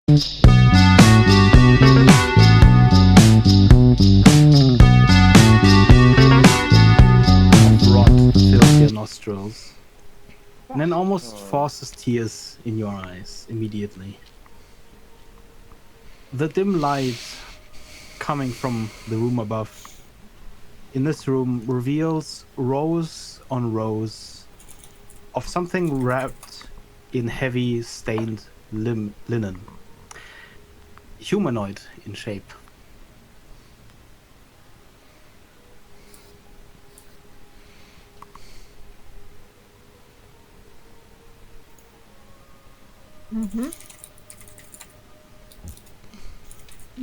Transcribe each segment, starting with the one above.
Rot fills your nostrils, and then almost forces tears in your eyes immediately. The dim light coming from the room above in this room reveals rows on rows of something wrapped in heavy stained linen. Humanoid in shape.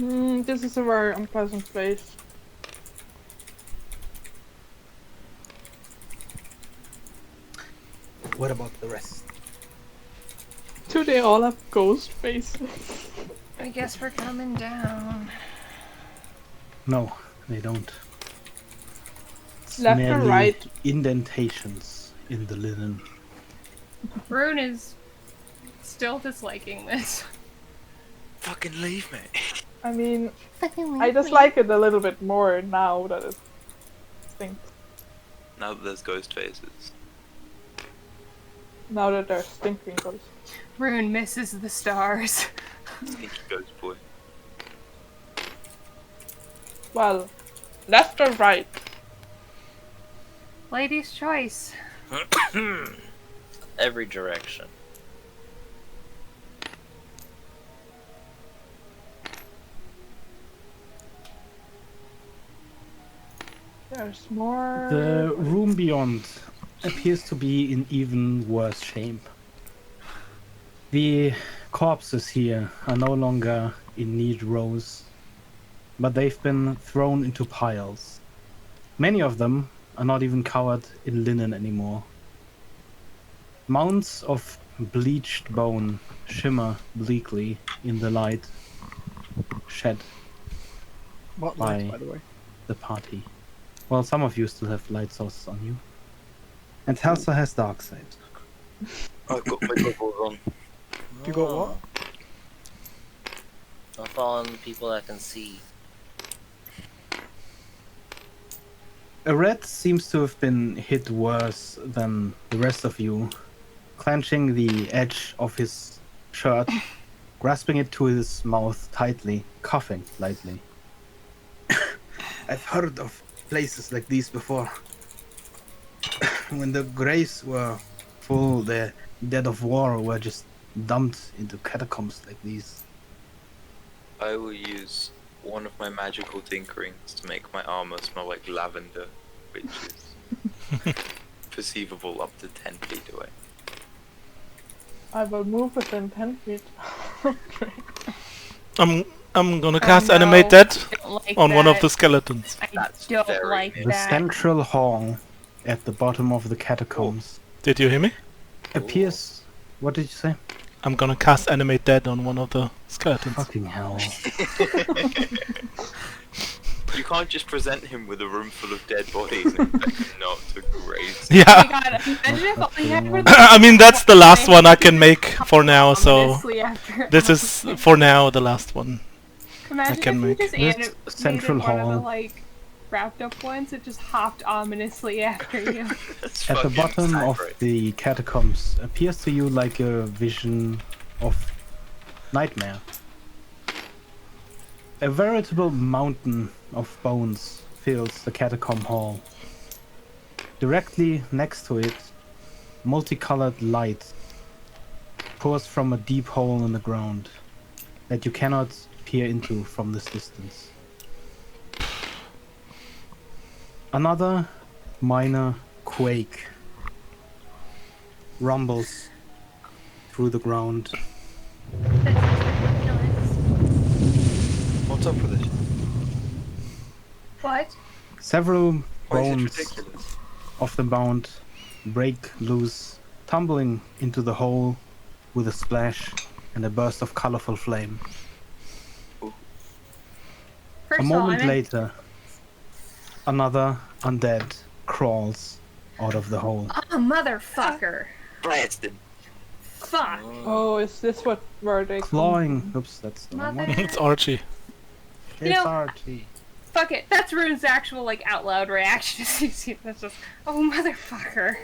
This is a very unpleasant place. What about the rest? Do they all have ghost faces? I guess we're coming down. No, they don't. It's Left or merely right? indentations in the linen. Rune is still disliking this. Fucking leave me. I mean, I just like it a little bit more now that it stinks. Now that there's ghost faces. Now that they're stinking ghosts. Rune misses the stars. Stinky ghost boy. Well, left or right? Lady's choice. Every direction. There's more. The room beyond appears to be in even worse shape. The corpses here are no longer in neat rows, but they've been thrown into piles. Many of them are not even covered in linen anymore. Mounds of bleached bone shimmer bleakly in the light shed What by lights, by the way? the party. Well, some of you still have light sources on you. And Telsa has dark side. I've got my goggles on. You got what? I'll follow the people that can see. A rat seems to have been hit worse than the rest of you, clenching the edge of his shirt, grasping it to his mouth tightly, coughing lightly. I've heard of places like these before. When the graves were full, the dead of war were just dumped into catacombs like these. I will use one of my magical tinkerings to make my armor smell like lavender, which is perceivable up to 10 feet away. I will move within 10 feet. I'm gonna cast no, animate that don't like on one of that. the skeletons. I That's don't very like mean. The that. central hall at the bottom of the catacombs Did you hear me? appears... What did you say? I'm gonna cast animate that on one of the skeletons. Fucking hell. You can't just present him with a room full of dead bodies and expect him not to graze. Oh my Yeah. god, imagine if all he had were I mean, that's the last one I can make for now, so ominously after this is for now the last one. Imagine can if make. you just This animated central one of the hall. like wrapped up ones that just hopped ominously after you. That's At the fucking bottom of sad, right? the catacombs appears to you like a vision of nightmare. A veritable mountain of bones fills the catacomb hall. Directly next to it, multicolored light pours from a deep hole in the ground that you cannot peer into from this distance. Another minor quake rumbles through the ground. What's up with it? What? Several Why is it bones ridiculous? of the mound break loose, tumbling into the hole with a splash and a burst of colorful flame. First A of all, moment I'm later, another undead crawls out of the hole. Oh, motherfucker. Blast him. Fuck. Oh, is this where they Clawing. Oops, that's the wrong one. Mother. It's Archie. You It's know- Archie. Fuck it. That's Rune's actual like out loud reaction. That's just, oh motherfucker.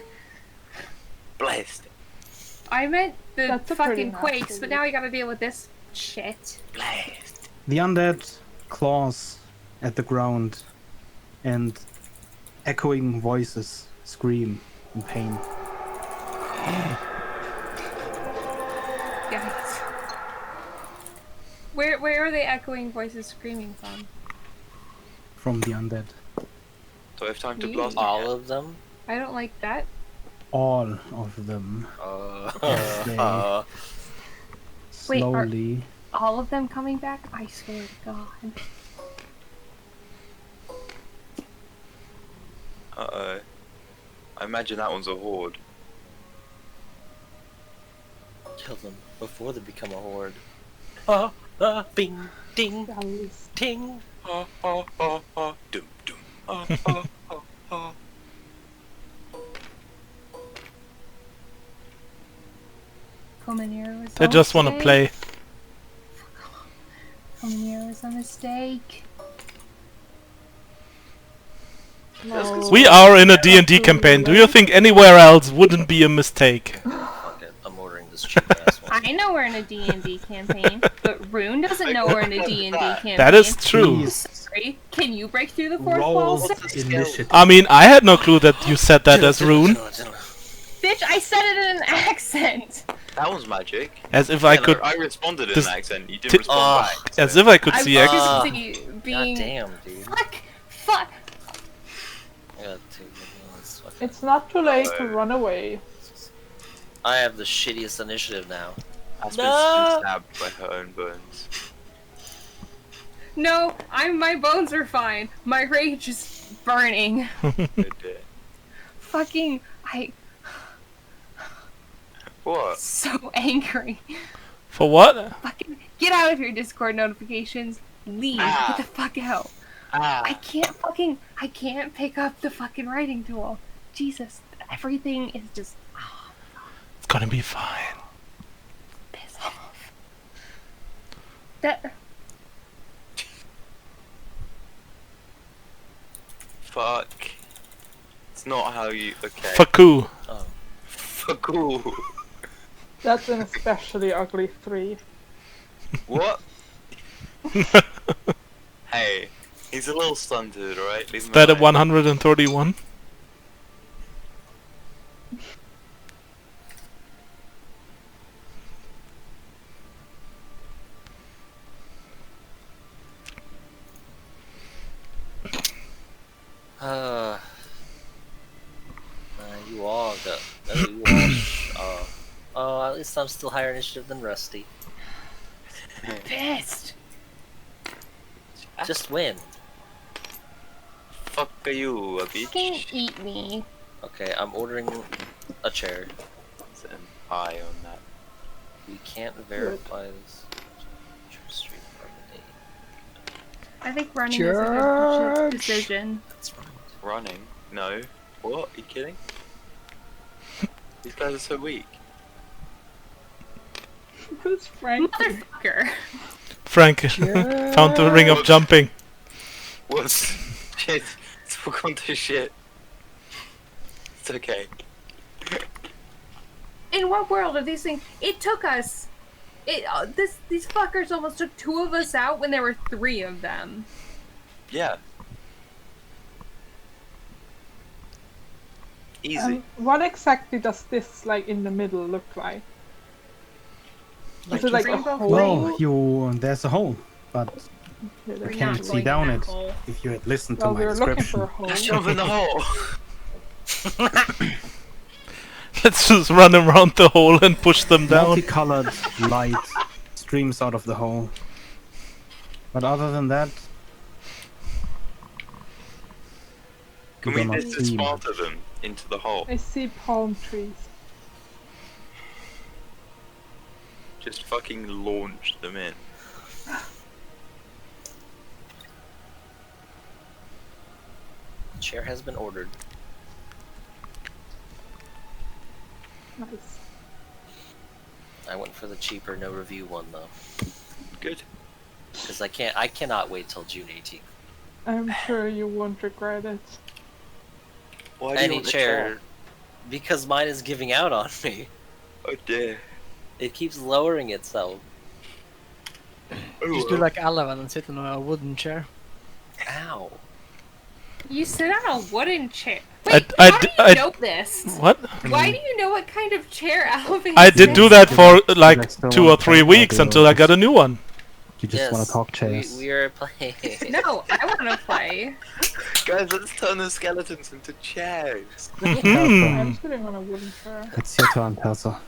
Blast. I meant the That's a pretty fucking quakes, nasty but now we gotta deal with this shit. Blast. The undead claws at the ground, and echoing voices scream in pain. Yikes. Where are they echoing voices screaming from? From the undead. Do I have time to Yeet. blast All of them? I don't like that. All of them. Uh, Wait, are- Slowly. All of them coming back? I swear to God. Uh-oh. I imagine that one's a horde. kill them before they become a horde. Bing, ding, Guys. ting. Dum, dum. Comanero was They just want to play. Comanero was a mistake. No. We are in a D&D campaign. Do you think anywhere else wouldn't be a mistake? Fuck it, I'm ordering this cheap ass one. I know we're in a D&D campaign, but Rune doesn't know we're in a D&D campaign. That is true. Please Sorry, can you break through the fourth wall? roll sir? initiative. I mean, I had no clue that you said that as Rune. Bitch, I said it in an accent! That one's magic. As if I Yeah, no, could. I responded in This- an accent. You didn't Ti- respond back. As so- if I could I'm see X. busy God being... damn, dude. Fuck! I got two. Let's fucking- It's not too late to run away. I have the shittiest initiative now. Aspen's No. been stabbed by her own bones. No, my bones are fine. My rage is burning. Good day. Fucking, What? so angry. For what? Fucking, get out of your Discord notifications. Leave. Get the fuck out. I can't pick up the fucking writing tool. Jesus, everything is just, It's gonna be fine. piss off. That, Fuck. It's not how you. Okay. Faku. Oh. Fuck. Ooh. That's an especially ugly 3. What? Hey, he's a little stunted, alright? Leave him That a alone. 131? You all got. You all. At least I'm still higher initiative than Rusty. pissed. Just win. Fuck are you, a Fucking bitch? eat me. Okay, I'm ordering a chair. It's an eye on that. We can't verify this. Street Harmony. I think running is a good George. decision. That's right. Running? No. What? Are you kidding? These guys are so weak. Who's Frank? Motherfucker. Frank found the ring of jumping. What? Shit. It's all gone to shit. It's okay. In what world are these things? It took us. These fuckers almost took 2 of us out when there were 3 of them. Yeah. Easy. What exactly does this, like, in the middle look like? Is it like a rainbow hole? Well, there's a hole, but Yeah, you there's can't not see like- down that it. hole. If you had listened to Well, my we're looking for a description. hole. Let's jump in the hole. Let's just run around the hole and push them down. Multicolored light streams out of the hole. But other than that, Can you we do not distance see much. smarter them into the hole? I see palm trees. Just fucking launch them in. Chair has been ordered. Nice. I went for the cheaper, no review one though. Good. Because I cannot wait till June 18th. I'm sure you won't regret it. Why do you Any want the chair, because mine is giving out on me. Oh dear. It keeps lowering itself. Just do like Alavan and sit on a wooden chair. Ow. You sit on a wooden chair. I- Wait, I how d- do I- you know this? What? Why do you know what kind of chair Alvin I did do that for I like still 2 wanna or 3 talk, or weeks do you until I got a new one. You just want to talk chairs. We are playing. No, I want to play. Guys, let's turn the skeletons into chairs. I'm sitting on a wooden chair. It's your turn, Telsa.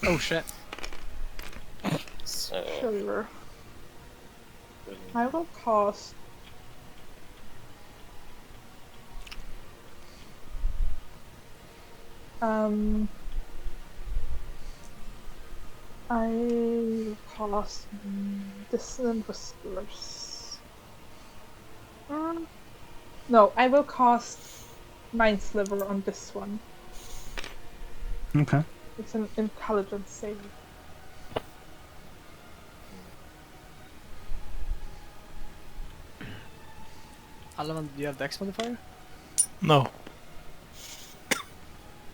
Oh shit. So, Sure. I will cost. I will cost Dissonant Whispers. No, I will cost Mind Sliver on this one. Okay. It's an intelligence save. Alavan, do you have Dex modifier? No.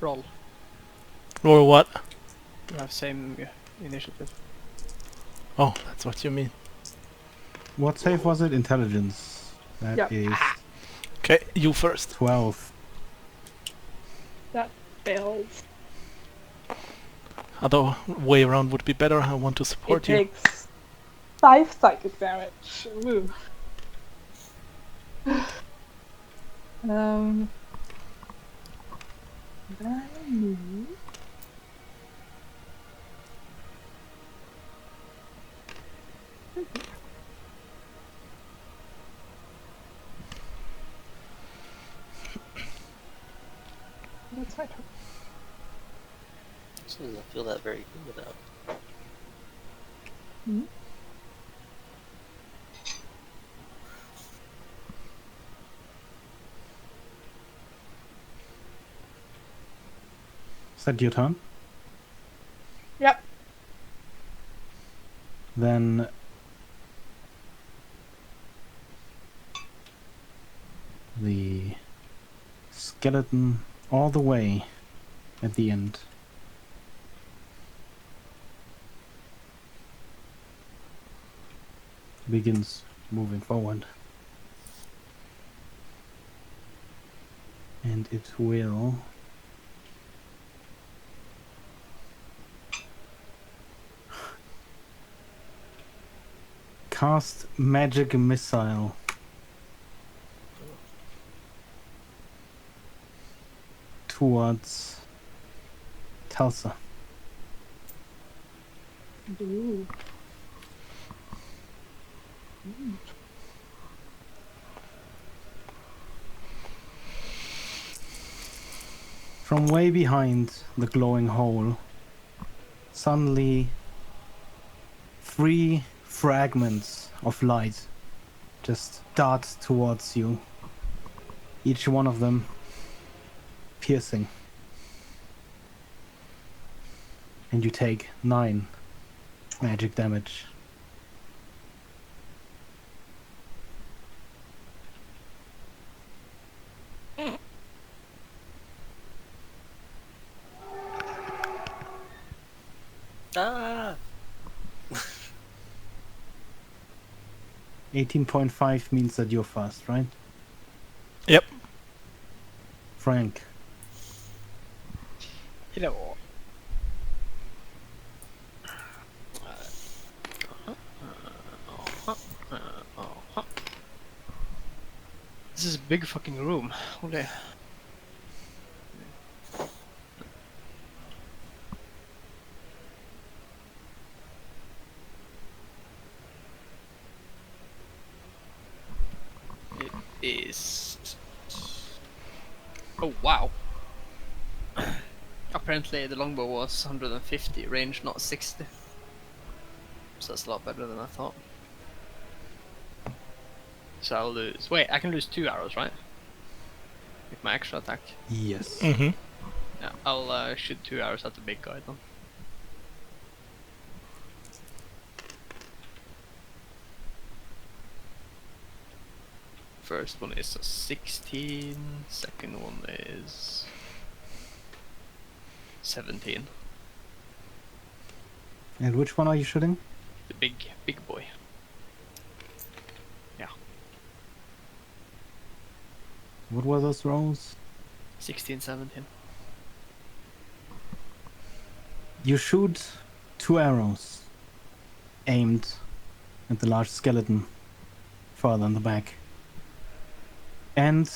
Roll. Or what? You have same initiative. Oh, that's what you mean. What save was it? Intelligence. That is Okay, you first. 12. That fails. Other way around would be better. I want to support It you. takes 5 psychic damage. Ooh. Then that's my turn. this doesn't feel that very good without. Is that your turn? Yep. Then the skeleton all the way at the end begins moving forward, and it will cast magic missile towards Telsa. Ooh. From way behind the glowing hole, suddenly 3 fragments of light just dart towards you, each one of them piercing. And you take 9 magic damage. Ah! 18.5 means that you're fast, right? Yep. Frank. You know what? This is a big fucking room. Holy. It is. Oh wow. Apparently the longbow was 150 range, not 60. So that's a lot better than I thought. So I'll lose. Wait, I can lose 2 arrows, right? With my extra attack. Yes. Mm-hmm. Yeah, I'll shoot 2 arrows at the big guy then. First one is a 16, second one is 17. And which one are you shooting? The big boy. Yeah. What were those rolls? 16, 17. You shoot 2 arrows aimed at the large skeleton further in the back. And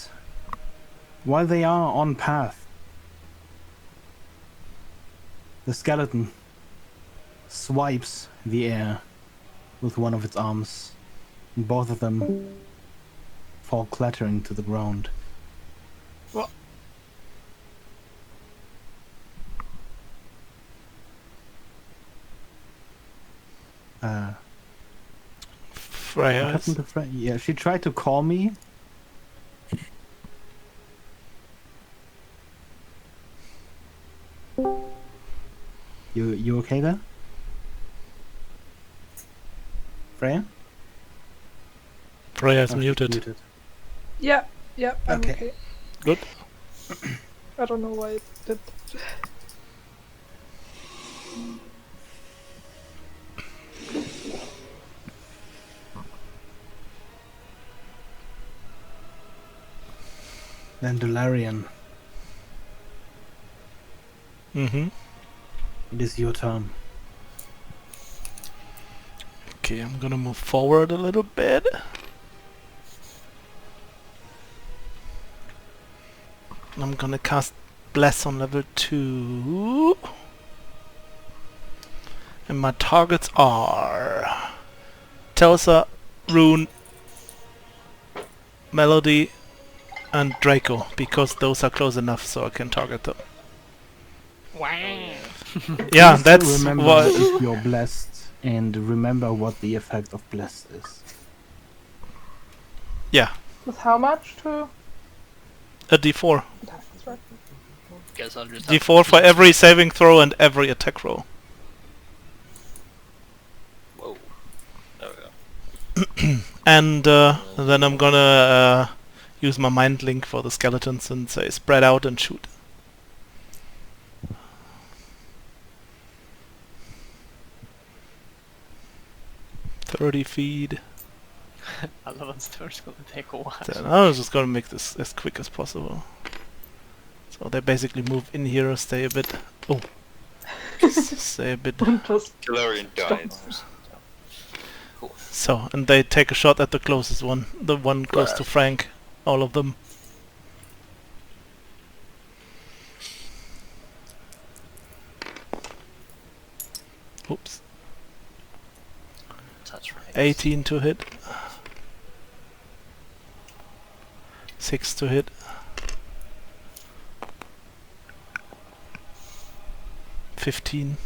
while they are on path, the skeleton swipes the air with one of its arms, and both of them fall clattering to the ground. What? Freya What happened to Freya? Yeah, she tried to call me. You okay there? Freya? Freya's Oh, she's muted. Yeah, I'm Okay. okay. Good. I don't know why it did. Then Dolarian, Mm-hmm. it is your turn. Okay, I'm gonna move forward a little bit. I'm gonna cast Bless on level 2. And my targets are Telsa, Rune, Melody, and Draco, because those are close enough so I can target them. Wow. Yeah, Please that's remember what. if you're blessed, and remember what the effect of blessed is. Yeah, With how much to a D4. attack? That's right. Guess I'll just have D4 to for keep every saving throw and every attack roll. Whoa. There we go. And then I'm gonna use my mind link for the skeletons and say spread out and shoot. "30 feet. I love it, it's gonna take a while. Then I was just gonna make this as quick as possible. So they basically move in here, stay a bit. Oh, stay a bit. Just Galarian died. Cool. So, and they take a shot at the closest one. The one close to Frank. All of them. Oops. Touch right. 18 to hit. 6 to hit. 15.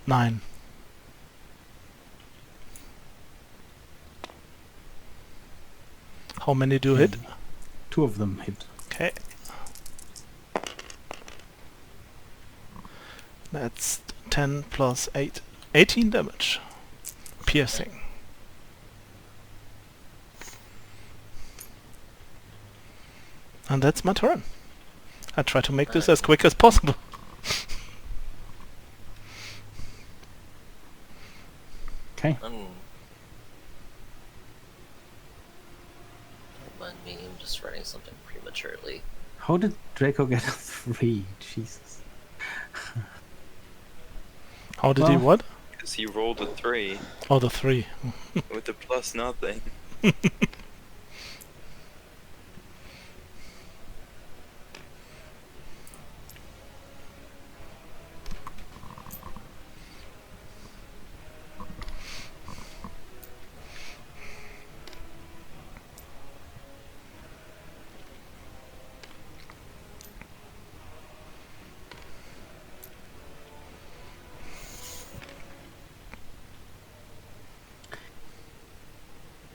9. How many do hit? 2 of them hit. Okay. That's 10 plus 8. 18 damage. Piercing. And that's my turn. I try to make this as quick as possible. Okay. Don't mind me, I'm just writing something prematurely. How did Draco get a 3? Jesus. How did he Well- what? Because he rolled a 3 Oh, the 3. with a plus nothing.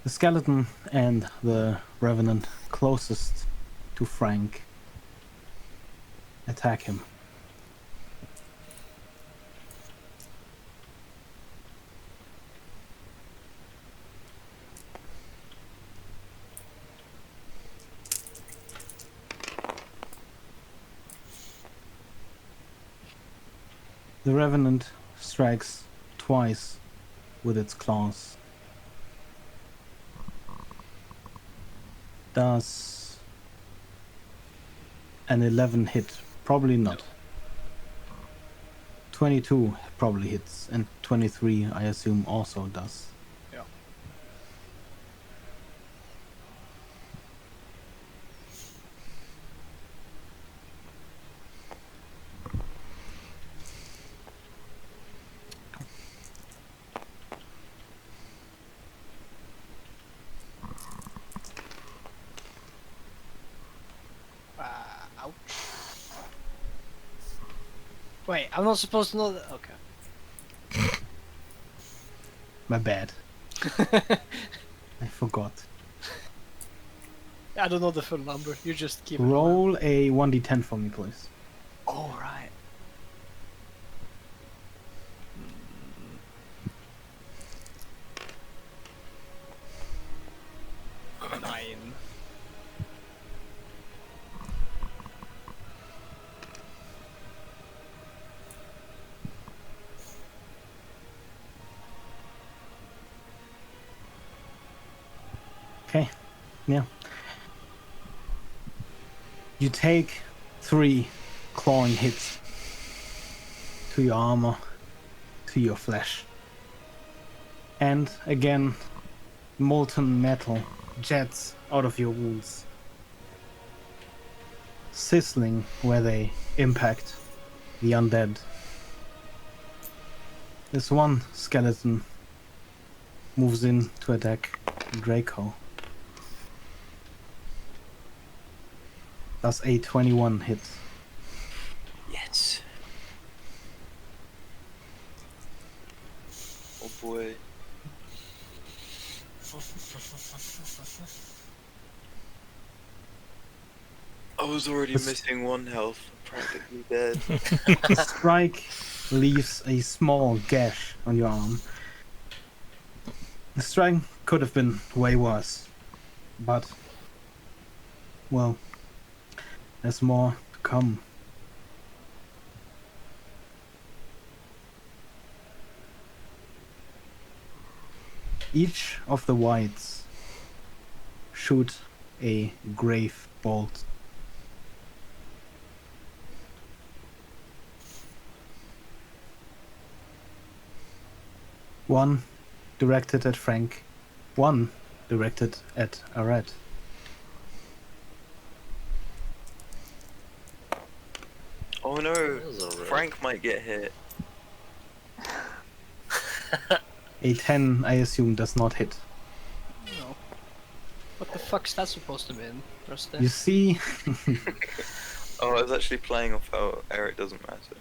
The skeleton and the revenant closest to Frank attack him. The Revenant strikes twice with its claws. Does an 11 hit? Probably not. 22 probably hits, and 23 I assume also does. Yeah. Ouch. Wait, I'm not supposed to know that. Okay. My bad. I forgot. I don't know the full number. You just keep it. Roll a 1d10 for me, please. All right. Nine. Okay. Yeah. You take 3 clawing hits to your armor, to your flesh. And again, molten metal jets out of your wounds, sizzling where they impact the undead. This one skeleton moves in to attack Draco. Does a 21 hit. Yes. Oh boy. I was already missing 1 health, practically dead. The strike leaves a small gash on your arm. The strike could have been way worse, but, well, there's more to come. Each of the whites shoot a grave bolt. One directed at Frank, one directed at Arad. Oh no, Frank might get hit. A 10, I assume, does not hit. No. What the fuck's that supposed to mean? You see... Oh, I was actually playing off how Eric doesn't matter.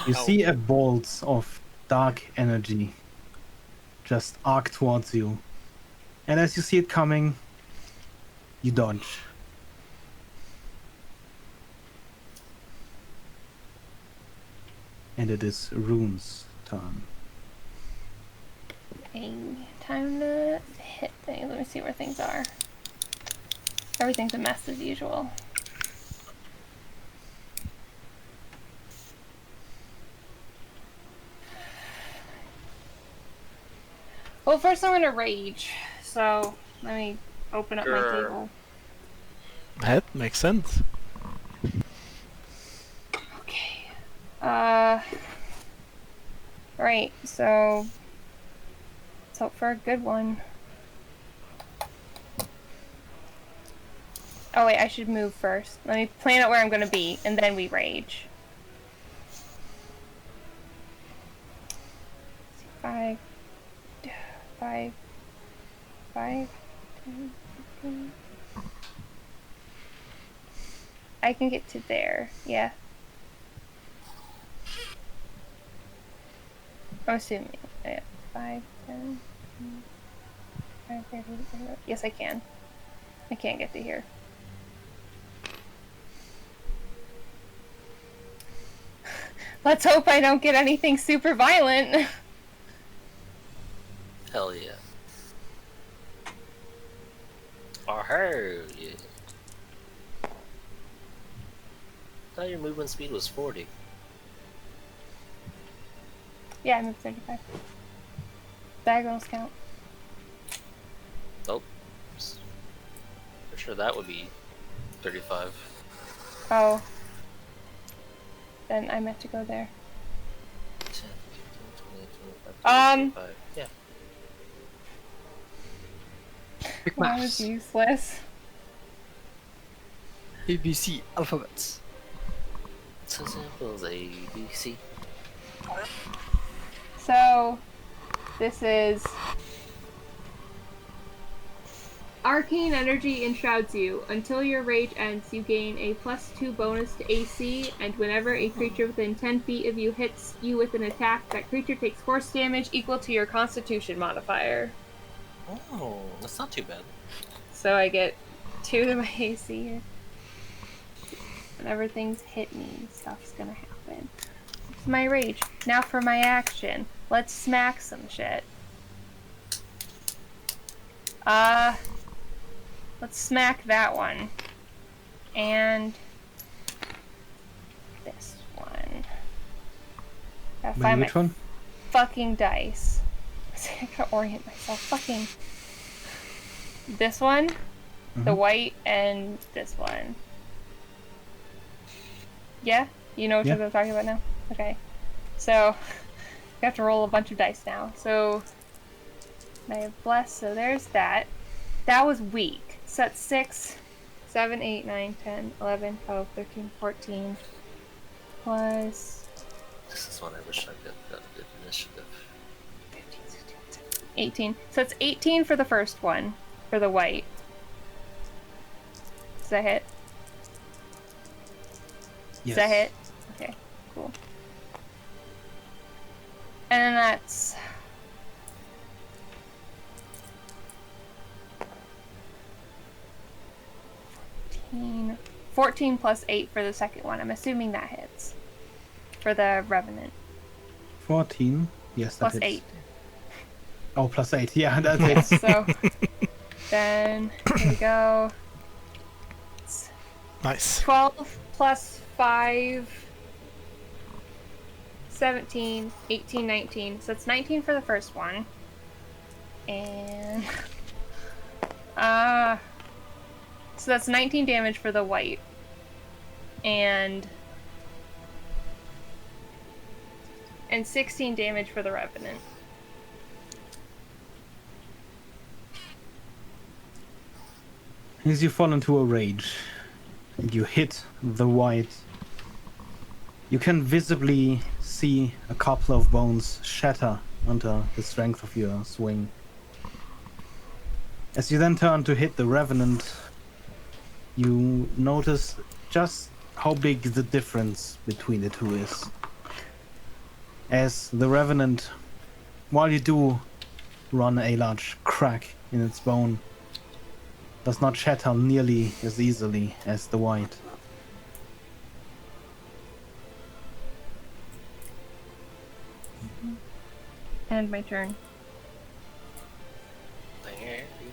You see a bolt of dark energy just arc towards you. And as you see it coming, you dodge. And it is Rune's turn. Okay, time to hit things. Let me see where things are. Everything's a mess as usual. Well, first I'm gonna rage. So let me open up my table. That makes sense. Okay. Right, so let's hope for a good one. Oh wait, I should move first. Let me plan out where I'm gonna be, and then we rage. 5, 5, 5, 10, 15. I can get to there, yeah. I'm assuming. 5, 10, 5, 15, yes, I can. I can't get to here. Let's hope I don't get anything super violent. Hell yeah. Oh, hell yeah. I thought your movement speed was 40. Yeah, I moved 35. Diagonals count. Nope. For sure that would be 35. Oh. Then I meant to go there. 10, 15, 20, 25, 30, 35. Yeah. Big That was useless. ABC alphabets. So simple as ABC. So, this is... Arcane energy enshrouds you. Until your rage ends, you gain a +2 bonus to AC, and whenever a creature within 10 feet of you hits you with an attack, that creature takes force damage equal to your Constitution modifier. Oh, that's not too bad. So I get 2 to my AC here. Whenever things hit me, stuff's gonna happen. It's my rage. Now for my action. Let's smack some shit. Let's smack that one. And this one. Gotta find Which my one? fucking dice. I gotta orient myself. Fucking this one, the white, and this one. Yeah? You know which ones I'm talking about now? Okay. So, I have to roll a bunch of dice now. So, I have bless, so there's that. That was weak. So that's 6, 7, 8, 9, 10, 11, 12, 13, 14. Plus... This is what I wish I got good initiative. 15, 16, 17, 18. So it's 18 for the first one, for the white. Does that hit? Yes. Does that hit? Okay, cool. And that's... 14 plus 8 for the second one. I'm assuming that hits. For the Revenant. 14. Yes, that Plus hits. 8. Oh, plus 8. Yeah, that Yeah, hits. so then here we go. It's Nice. 12 plus 5, 17, 18, 19. So it's 19 for the first one. And so that's 19 damage for the white. And 16 damage for the Revenant. As you fall into a rage and you hit the white, you can visibly see a couple of bones shatter under the strength of your swing. As you then turn to hit the Revenant, you notice just how big the difference between the two is. As the Revenant, while you do run a large crack in its bone, does not shatter nearly as easily as the white. And my turn.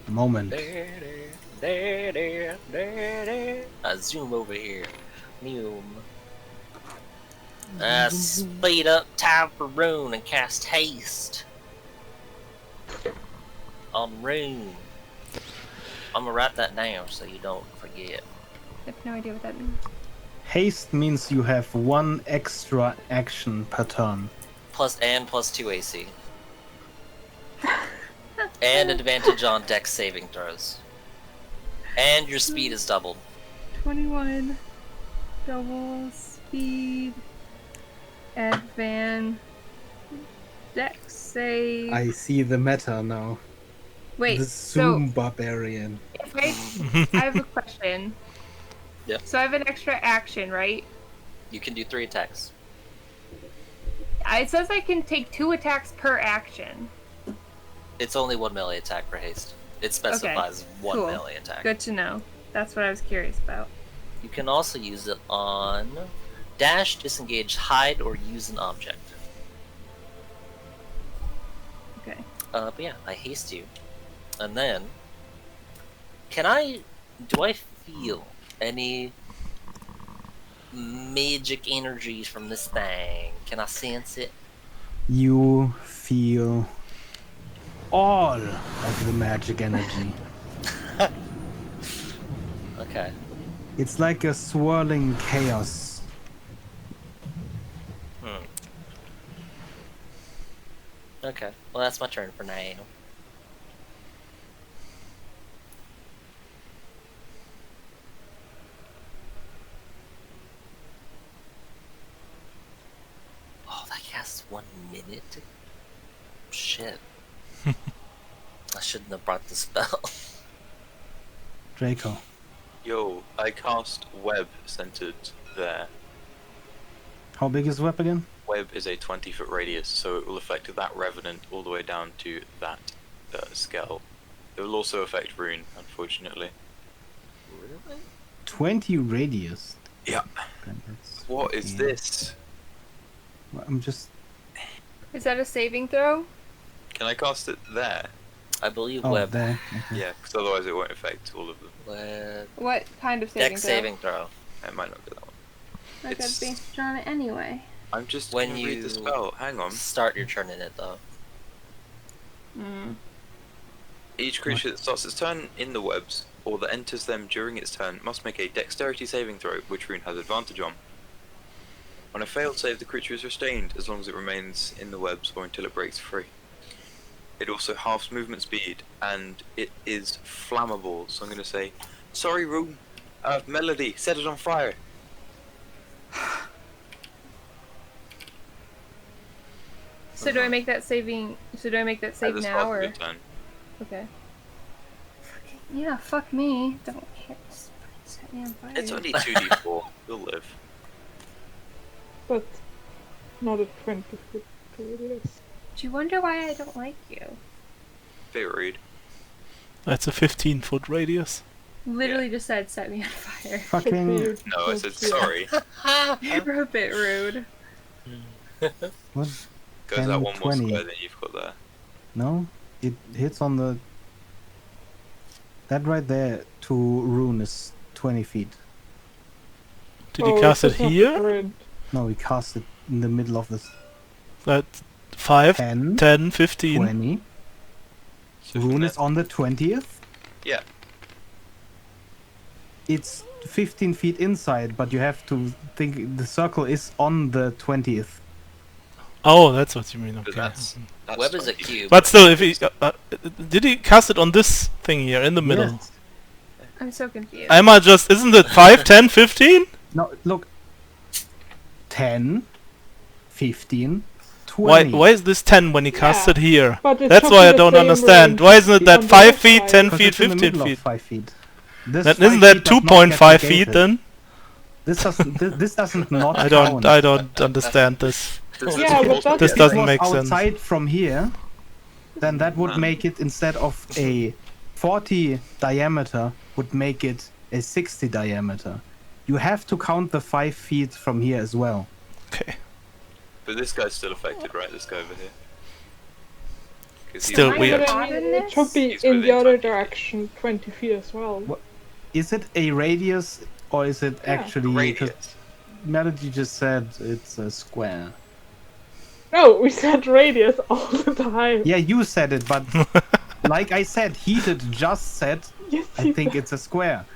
Moment. I zoom over here. Speed up time for Rune and cast haste on Rune. I'm gonna write that down so you don't forget. I have no idea what that means. Haste means you have one extra action per turn. Plus 2 AC. And advantage on dex saving throws. And your speed is doubled. 21. Double speed. Advan. Dex save. I see the meta now. Wait, The Zoom Barbarian. if I have a question. Yeah. So I have an extra action, right? You can do 3 attacks. It says I can take 2 attacks per action. It's only 1 melee attack for haste. It specifies one cool. melee attack. Good to know. That's what I was curious about. You can also use it on dash, disengage, hide, or use an object. Okay. But yeah, I haste you. And then... do I feel any magic energies from this thing? Can I sense it? You feel all of the magic energy. Okay. It's like a swirling chaos. Okay, well that's my turn for now. Oh, that casts 1 minute? Shit. I shouldn't have brought the spell. Draco. Yo, I cast web centered there. How big is web again? Web is a 20-foot radius, so it will affect that revenant all the way down to that skull. It will also affect Rune, unfortunately. Really? 20 radius. Yeah. What is this? I'm just... Is that a saving throw? Can I cast it there? I believe Oh, web. there. Okay. Yeah, because otherwise it won't affect all of them. Web. What kind of saving Dex throw? saving throw. It might not be that one. I could It's- be on it anyway. I'm just When gonna read you the spell. Hang on. Start your turn in it though. Each creature that starts its turn in the webs, or that enters them during its turn, must make a dexterity saving throw, which Rune has advantage on. On a failed save, the creature is restrained as long as it remains in the webs or until it breaks free. It also halves movement speed, and it is flammable, so I'm going to say, sorry Rune, Melody, set it on fire. So do I make that saving? So do I make that At save the now start of or? your turn. Okay. Yeah, fuck me. Don't hit. Set me on fire. It's only 2d4, you'll live. But not a 20-foot radius. Do you wonder why I don't like you? Bit rude. That's a 15-foot radius. Literally just said set me on fire. Fucking... No, I said sorry. You're a bit rude. What? Goes 10, that one more 20. square than you've got there. No? It hits on the... That right there to Rune is 20 feet. Did you cast it it's not here? grid. No, we cast it in the middle of this. That's 5, 10, 10, 15. 20. So Rune from is on the 20th. Yeah. It's 15 feet inside, but you have to think the circle is on the 20th. Oh, that's what you mean. But Okay. that's Web is a 20. cube. But still, if he did he cast it on this thing here in the middle? Yes. I'm so confused. Emma just isn't it 5, 10, 15? No, look. 10, 15, 20. Why is this 10 when he cast Yeah, it here? but it That's should why be I the don't same understand. range Why isn't it on that the 5 left feet, side. 10 'Cause feet, it's in the 15 middle of feet? 5 feet. This That, 5 isn't that feet does not get 2.5 feet negated. then? This doesn't not I count. don't understand this. Yeah, but that's- This If doesn't it was make sense. outside from here, then that would make it, instead of a 40 diameter, would make it a 60 diameter. You have to count the 5 feet from here as well. Okay. But this guy's still affected, right? This guy over here. 'Cause he's Still within- weird. But I mean, it should be He's in the within other 20 feet. direction, 20 feet as well. What? Is it a radius or is it actually... 'cause Radius. Melody just said it's a square. No, we said radius all the time. Yeah, you said it, but like I said, Heated just said, Yes, I you think said- it's a square.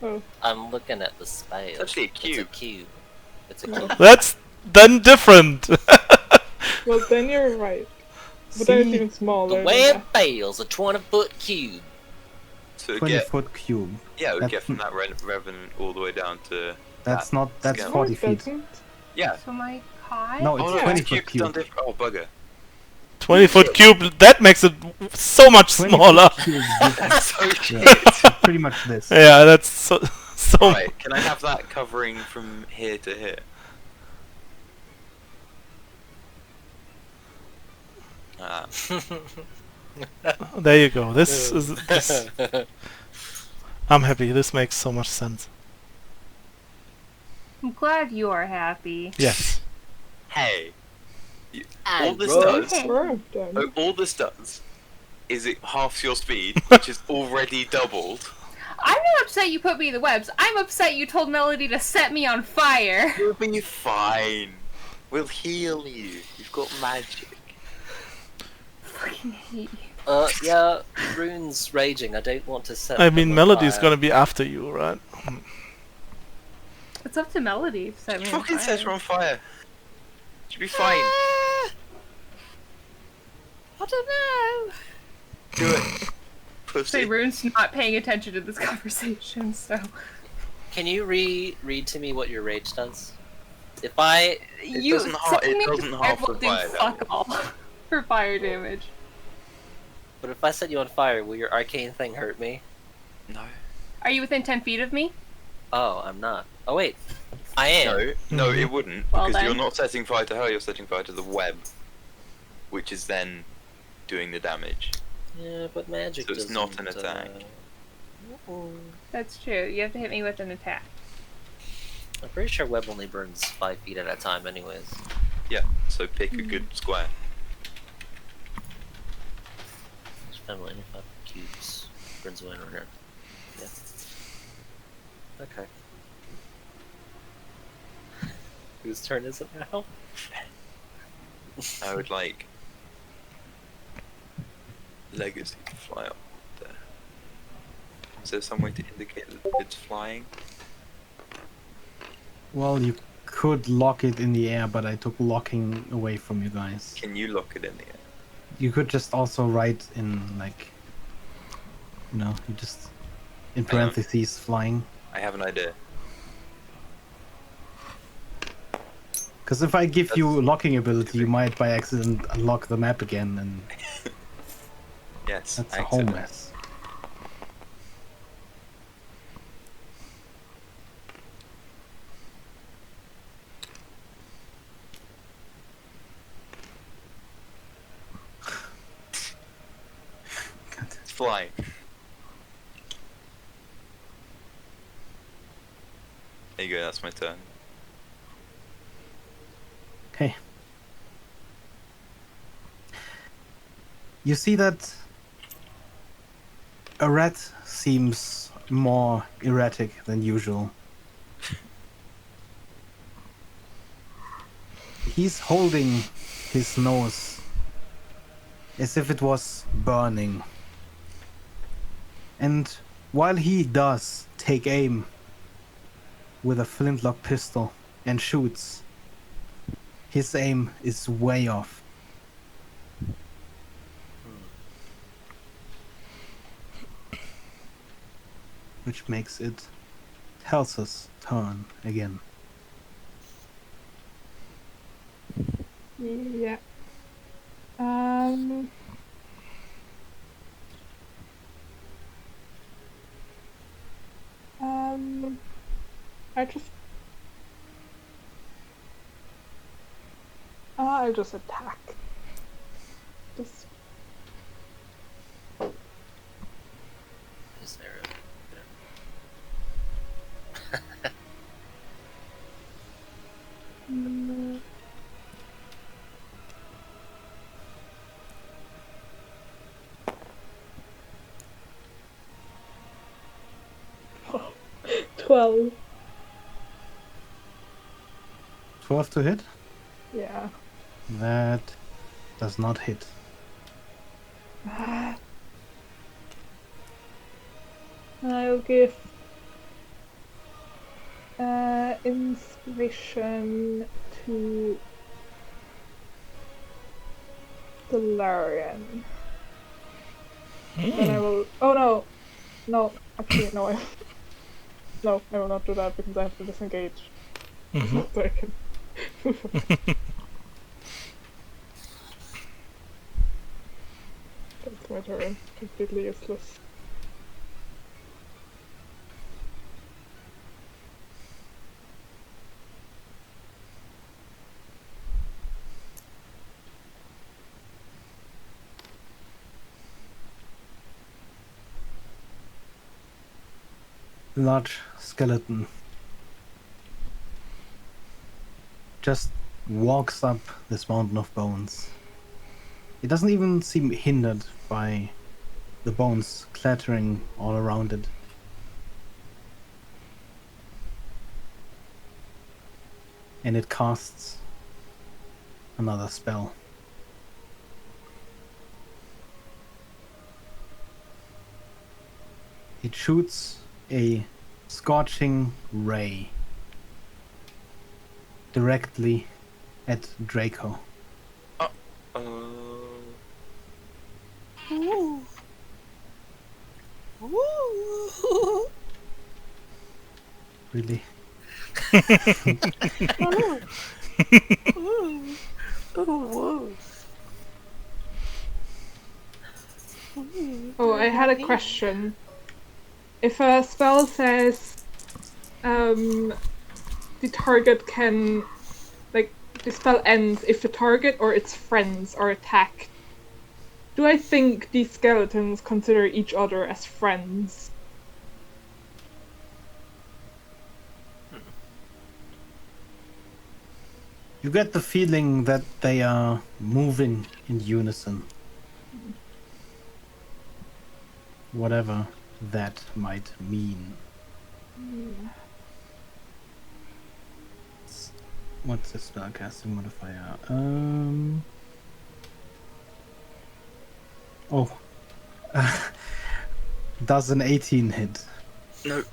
Oh. I'm looking at the spell. It's actually a cube. It's a cube. It's a cube. That's then different. Well, then you're right. But then it's See? even smaller. The than web that. fails a 20-foot cube. So we 20 get, foot cube. yeah, we That's- get from that revenant all the way down to... That's that not, that's scale. No, 40 it feet. doesn't. Yeah. So my high? No, Oh it's no, 20 it's foot cubed on cube. different... Oh, bugger. 20-foot cube. That makes it so much 20 smaller. foot cube. That's so shit. Yeah, pretty much this. Yeah, that's so. Right, can I have that covering from here to here? Ah, There you go. This is. I'm happy. This makes so much sense. I'm glad you are happy. Yes. Hey, Ah, all this bro. does, Swerve then. all this does, is it halves your speed, which is already doubled. I'm not upset you put me in the webs. I'm upset you told Melody to set me on fire. You'll be fine. We'll heal you. You've got magic. Fucking hate you. Yeah, Rune's raging. I don't want to set I them mean, on Melody's fire. gonna be after you, right? It's up to Melody to set me on Fucking set her fire. on fire. She'll be fine. I don't know. Do it. Say Pussy. Rune's not paying attention to this conversation, so Can you read to me what your rage does? If I you doesn't half- setting it me on doesn't fire half will the do fire fuck all for fire damage. but if I set you on fire, will your arcane thing hurt me? No. Are you within 10 feet of me? Oh, I'm not. Oh wait, I am. No, it wouldn't, Well because you're then. not setting fire to her, you're setting fire to the web, which is then doing the damage. Yeah, but magic. So it's not doesn't, an attack. That's true. You have to hit me with an attack. I'm pretty sure web only burns 5 feet at a time, anyways. Yeah, so pick a good square. Spend 95 cubes. Burns away runner. Yeah. Okay. Whose turn is it now? I would like Legacy to fly up there. Is there some way to indicate that it's flying? Well, you could lock it in the air, but I took locking away from you guys. Can you lock it in the air? You could just also write in, like, you just in Hang on. parentheses flying. I have an idea. Because if I give you That's locking ability, you specific. might by accident unlock the map again, and Yes, that's a whole accident. mess. It's flying. There you go, that's my turn. Okay. You see that a rat seems more erratic than usual. He's holding his nose as if it was burning. And while he does take aim with a flintlock pistol and shoots, his aim is way off. Which makes it Helsa's turn again. Yeah. I'll just attack. Just Is there mm, 12. 12 to hit? Yeah. That does not hit. I'll give inspiration to Galarian. Then I will. Oh no! No, actually, no. No, I will not do that because I have to disengage. So I can move up. That's my turn. Completely useless. Large skeleton just walks up this mountain of bones. It doesn't even seem hindered by the bones clattering all around it. And it casts another spell. It shoots a scorching ray directly at Draco. Really? Oh, I had a question. If a spell says the target can, like, the spell ends if the target or its friends are attacked, do I think these skeletons consider each other as friends? You get the feeling that they are moving in unison. Whatever that might mean. What's the spellcasting modifier? Oh. Does an 18 hit? No.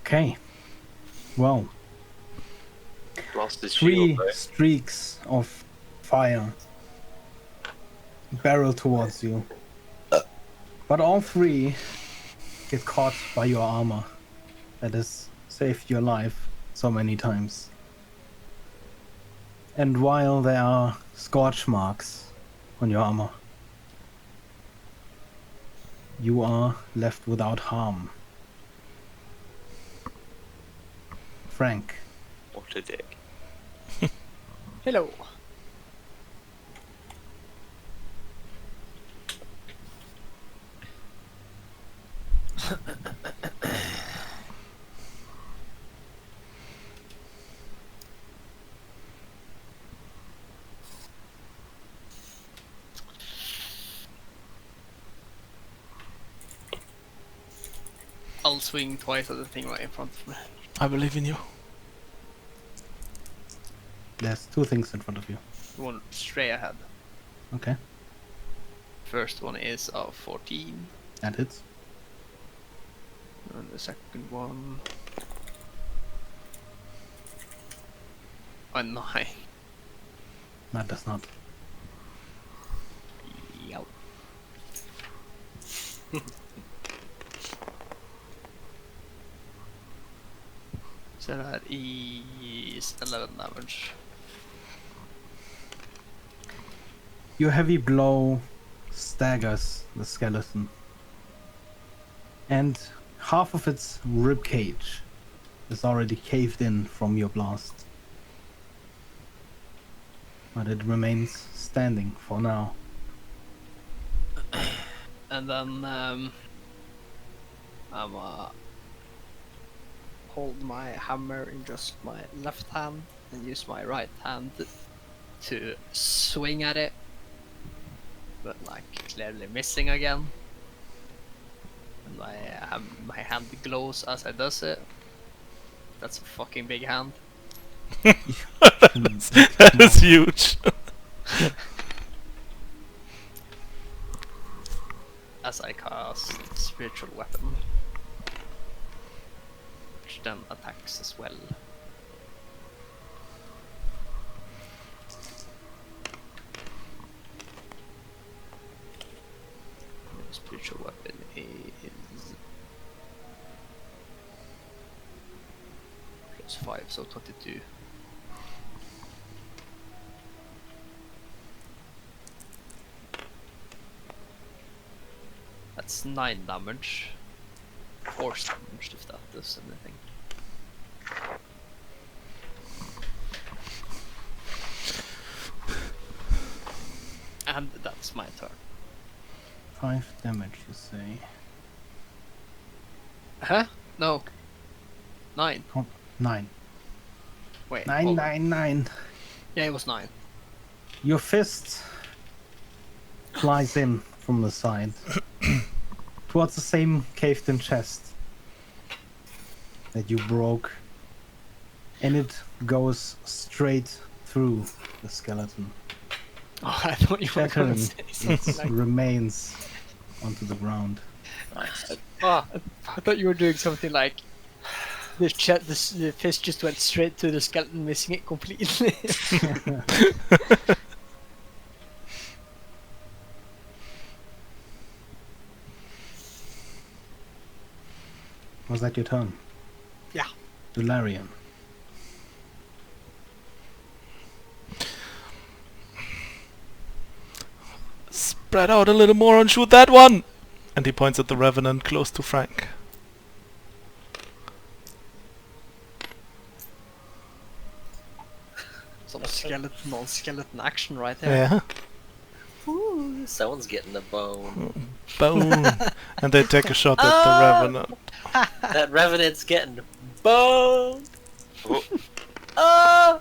Okay. Well. Blast his 3 shield, though. streaks of fire barrel towards you. But all 3 get caught by your armor that has saved your life so many times. And while there are scorch marks on your armor, you are left without harm. Frank. What a dick. Hello. I'll swing twice at the thing right in front of me. I believe in you. There's 2 things in front of you. One straight ahead. Okay. First one is a 14, That hits. and the second one a 9. That does not. Yep. So that is 11 damage. Your heavy blow staggers the skeleton, and half of its rib cage is already caved in from your blast. But it remains standing for now. And then I'm hold my hammer in just my left hand and use my right hand to swing at it, but like clearly missing again. And my hand glows as I does it. That's a fucking big hand. That is huge. As I cast spiritual weapon, which then attacks as well. The spiritual weapon is +5, so 22. That's 9 damage. Force damage if that does anything. And that's my turn. 5 damage, you say? Huh? No. 9. Oh, 9. Wait. 999. Yeah, it was 9. Your fist flies in from the side towards the same caved-in chest that you broke, and it goes straight through the skeleton, Oh, I thought you were shattering gonna say its something like. remains onto the ground. Nice. Oh, I thought you were doing something like. The fist just went straight to the skeleton, missing it completely. Was that your turn? Yeah. Dularian. Spread out a little more and shoot that one! And he points at the Revenant close to Frank. Some skeleton on skeleton action right there. Yeah. Ooh, someone's getting a bone. Boom! And they take a shot at the Revenant. That Revenant's getting boned! Oh, Oh!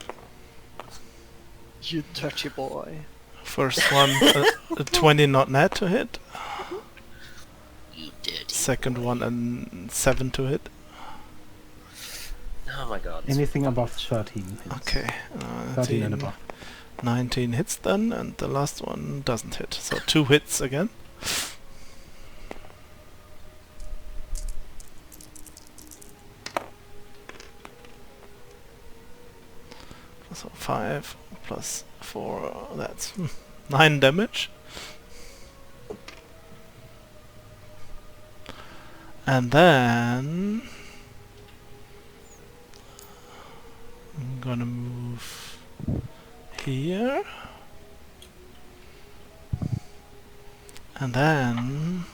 You dirty boy. First one, a 20 not net to hit. You dirty. Second one, and 7 to hit. Oh my god. Anything above 13 hits. Okay. 13 and 19, above. 19 hits then, and the last one doesn't hit. So 2 hits again. So 5 plus 4, that's 9 damage. And then I'm gonna move here. And then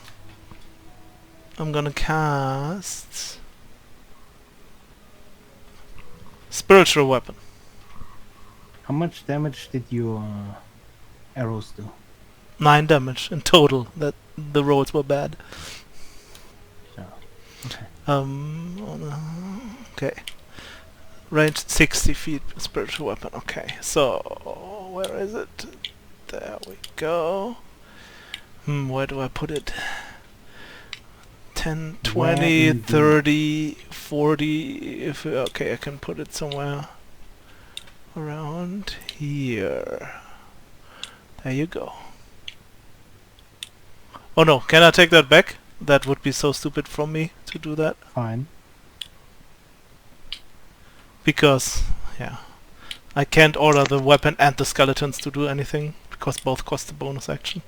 I'm gonna cast Spiritual Weapon. How much damage did your arrows do? 9 damage in total. That the rolls were bad. So, okay. Okay. Range 60 feet. Spiritual weapon. Okay. So where is it? There we go. Where do I put it? 10, 20, 30, 40. If okay, I can put it somewhere around here. There you go. Oh no, can I take that back? That would be so stupid from me to do that. Fine. Because, yeah, I can't order the weapon and the skeletons to do anything, because both cost a bonus action.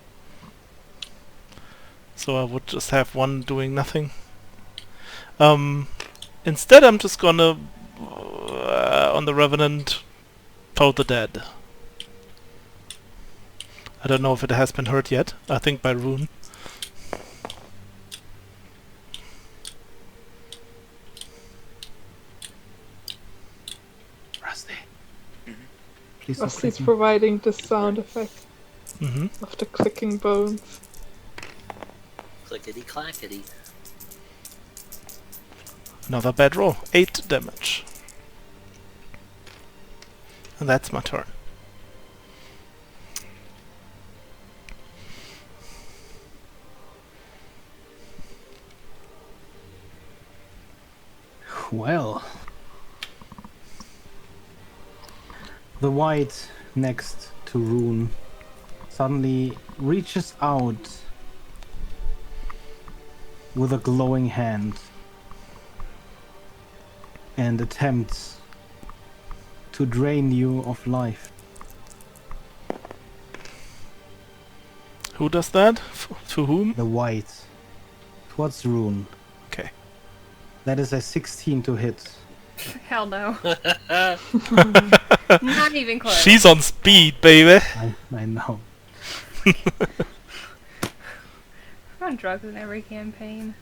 So I would just have one doing nothing. Instead I'm just gonna, on the Revenant, Toad the Dead. I don't know if it has been hurt yet. I think by Rune. Rusty. Please Rusty's don't click me. providing the sound effect Mm-hmm. of the clicking bones. Clickety clackety. Another bad roll. 8 damage. And that's my turn. Well, the white next to Rune suddenly reaches out with a glowing hand and attempts to drain you of life. Who does that? To whom? The white towards Rune. Okay. That is a 16 to hit. Hell no. Not even close. She's on speed, baby. I know. I'm on drugs in every campaign.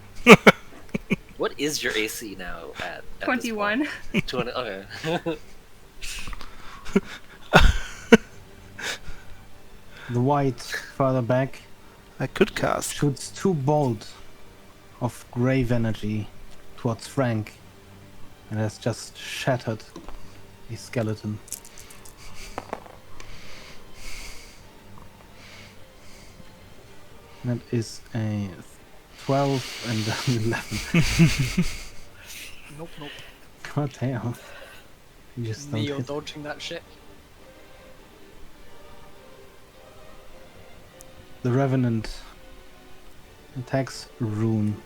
What is your AC now at? 21. 20. Okay. The white further back I could cast. shoots 2 bolts of grave energy towards Frank, and has just shattered a skeleton. That is a 12 and an 11. Nope, nope. God damn. You just don't Neo hit. dodging that shit. The Revenant attacks Rune.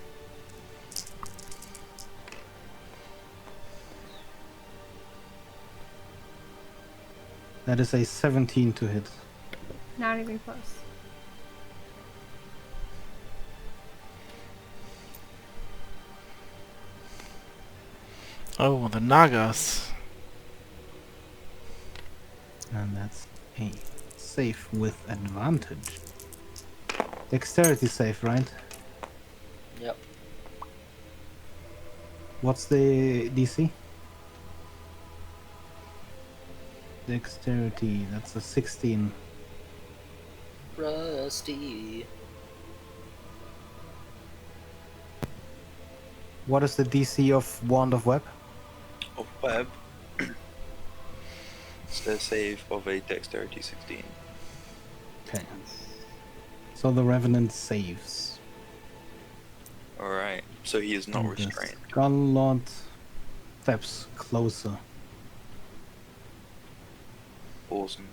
That is a 17 to hit. Not even close. Oh, the Nagas. And that's a save with advantage. Dexterity save, right? Yep. What's the DC? Dexterity, that's a 16. Rusty. What is the DC of Wand of Web? Of web. It's a save of a dexterity 16. Okay. So the Revenant saves. Alright, so he is not And the restrained. Skull steps closer. Awesome.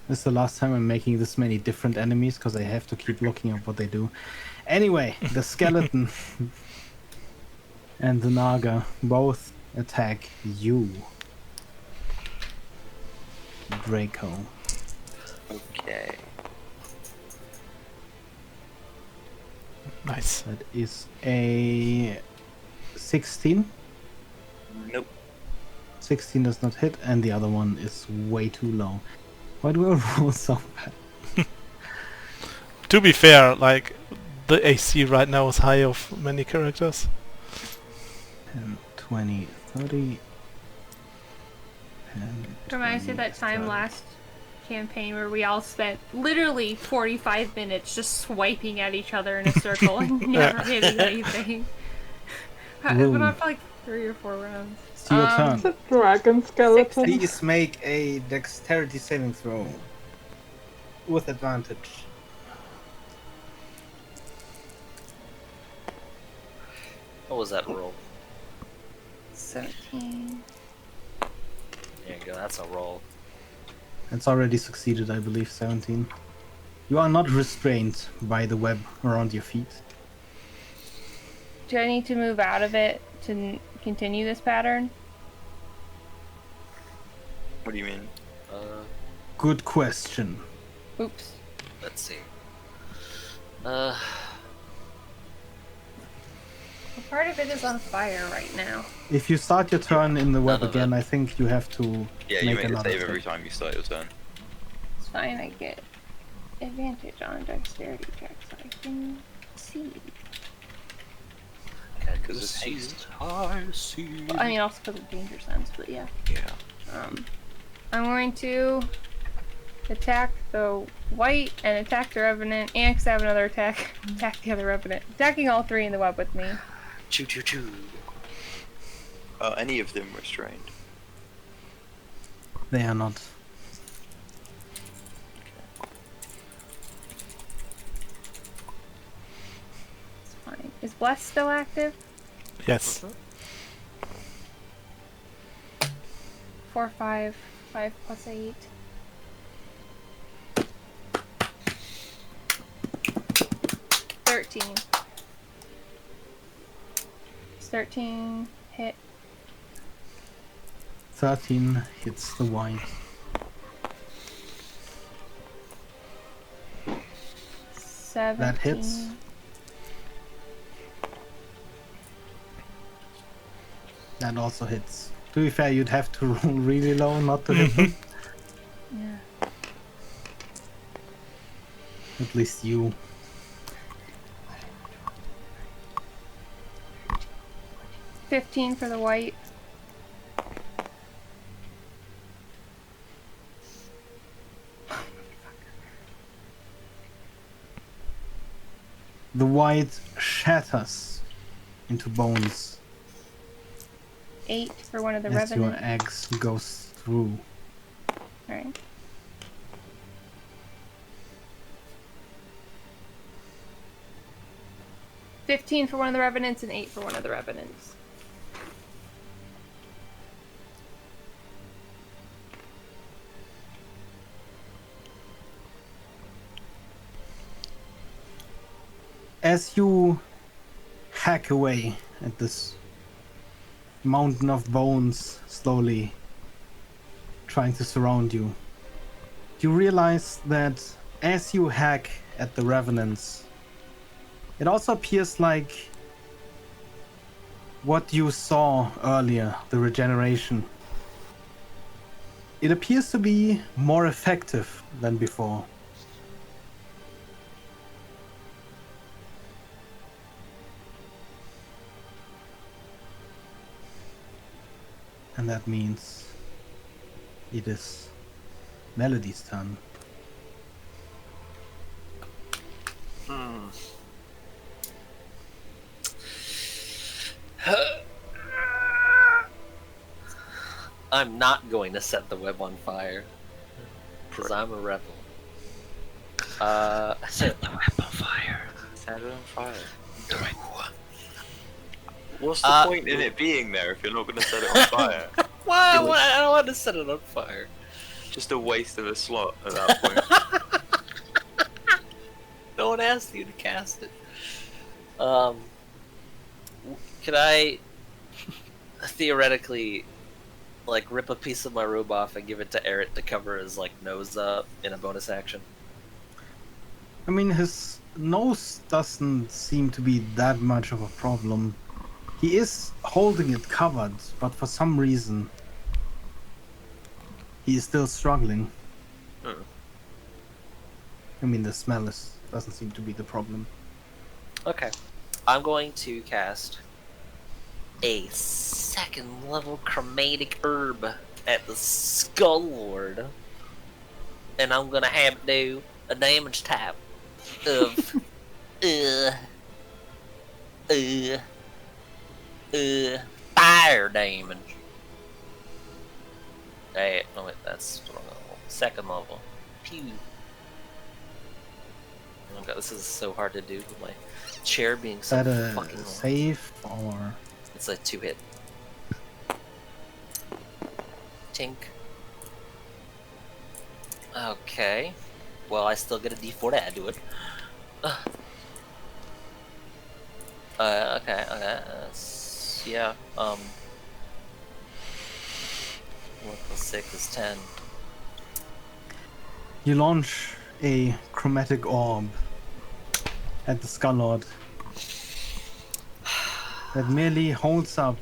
This is the last time I'm making this many different enemies because I have to keep looking at what they do. Anyway, the skeleton and the Naga both attack you, Draco. Okay. Nice. That is a 16. Nope. 16 does not hit, and the other one is way too low. Why do I roll so bad? To be fair, like, the AC right now is high of many characters. 10, 20, 30. 10, Reminds me of 20, that time 30. last campaign where we all spent literally 45 minutes just swiping at each other in a circle and never hitting anything. It went on for like 3 or 4 rounds. It's your turn. It's a dragon skeleton. Please make a dexterity saving throw. With advantage. What was that roll? 17. There you go, that's a roll. It's already succeeded, I believe, 17. You are not restrained by the web around your feet. Do I need to move out of it to continue this pattern? What do you mean? Good question. Oops. Let's see. Well, part of it is on fire right now. If you start your turn in the web None of again, it. I think you have to Yeah, you make a another save every check. time you start your turn. It's fine, I get advantage on dexterity checks. I can see. Because it's haste. I see. Well, I mean, also because of danger sense, but yeah. Yeah. I'm going to attack the white and attack the revenant, and 'cause I have another attack, attack the other revenant. Attacking all 3 in the web with me. Choo choo choo. Are any of them restrained? They are not. It's fine. Is Bless still active? Yes. 4, 5, 5 plus 8. $13. Is 13 hit? 13 hits the white. 17. That hits. That also hits. To be fair, you'd have to roll really low not to hit them. Yeah. At least you. $15 for the white. The white shatters into bones 8 for one of the as your revenants. axe goes through. Alright. $15 for one of the revenants and 8 for one of the revenants. As you hack away at this mountain of bones slowly trying to surround you, you realize that as you hack at the revenants, it also appears like what you saw earlier, the regeneration. It appears to be more effective than before. And that means it is Melody's turn. I'm not going to set the web on fire. Because I'm a rebel. Set the web on fire. Set it on fire. No. What's the point in it being there if you're not going to set it on fire? Why? I don't want to set it on fire. Just a waste of a slot at that point. No one asked you to cast it. Could I theoretically like rip a piece of my robe off and give it to Eret to cover his like nose up in a bonus action? I mean, his nose doesn't seem to be that much of a problem. He is holding it covered, but for some reason he is still struggling. I mean, the smell doesn't seem to be the problem. Okay. I'm going to cast a 2nd level chromatic herb at the Skull Lord. And I'm gonna have it do a damage type of fire damage. Hey, no wait, that's the wrong level. 2nd level. Pew. Oh god, this is so hard to do with my chair being so Is that a fucking long. save or? It's a 2-hit. Tink. Okay. Well, I still get a D4 to add to it. Okay. Yeah. 1 plus 6 is 10. You launch a chromatic orb at the Skull Lord that merely holds up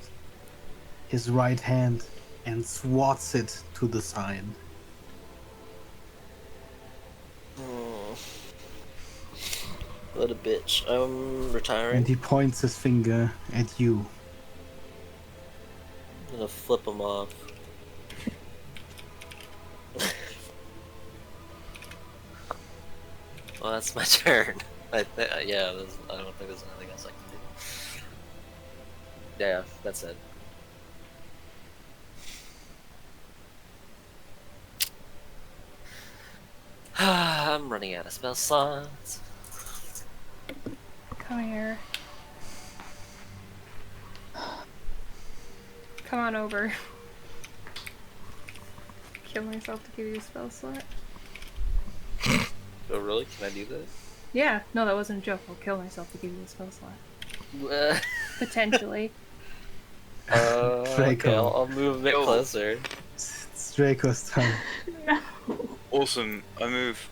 his right hand and swats it to the side. What a bitch. I'm retiring. And he points his finger at you. I'm gonna flip him off. Well, that's my turn. Yeah, I don't think there's anything else I can do. Yeah, that's it. I'm running out of spell slots. Come here. Come on over. Kill myself to give you a spell slot. Oh, really? Can I do that? Yeah, no, that wasn't a joke. I'll kill myself to give you a spell slot. Potentially. Draco. Okay, I'll move a bit closer. It's Draco's turn. No. Awesome. I move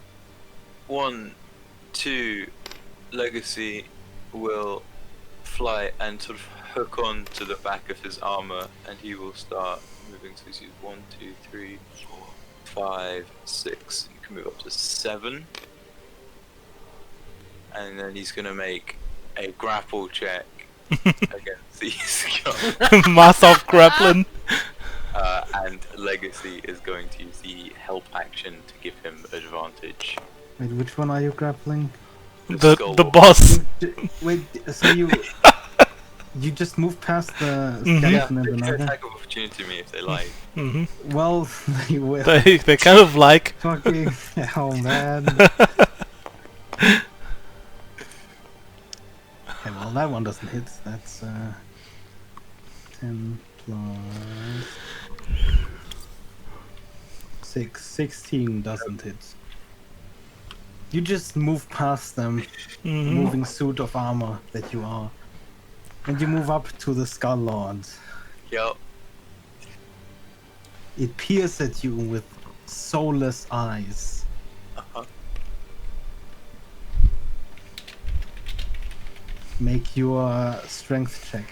1, 2. Legacy will fly and sort of hook on to the back of his armor, and he will start moving. So he's used 1, 2, 3, 4, 5, 6. You can move up to 7. And then he's gonna make a grapple check against these guys. Mass of grappling. And Legacy is going to use the help action to give him advantage. Wait, which one are you grappling? skull. The boss. Wait, so you just move past the Mhm. skeleton They and can another? attack of opportunity me if they like. Hmm. Well, they will. They kind of like. Fucking hell, man. Okay, well, that one doesn't hit. That's 10 plus 6. 16 doesn't hit. You just move past them, Mhm. moving suit of armor that you are. And you move up to the Skull Lord. Yup. It peers at you with soulless eyes. Uh-huh. Make your strength check.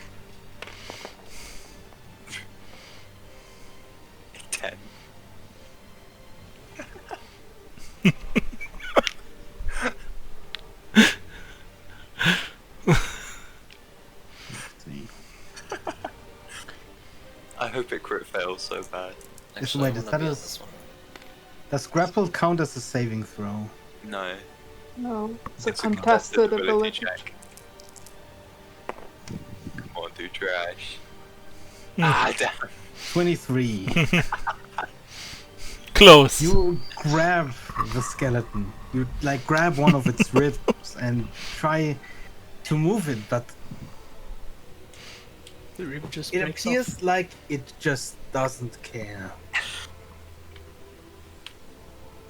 10. See. I hope it crit fails so bad. Actually, wait, I'm is gonna that be on a- this one. Does grapple count as a saving throw? No. No, it's a It's contested ability. check. Come on, do trash. Mm. Ah, damn. 23. Close. You grab the skeleton. You like grab one of its ribs and try to move it, but The rib just it breaks appears off. like it just doesn't care.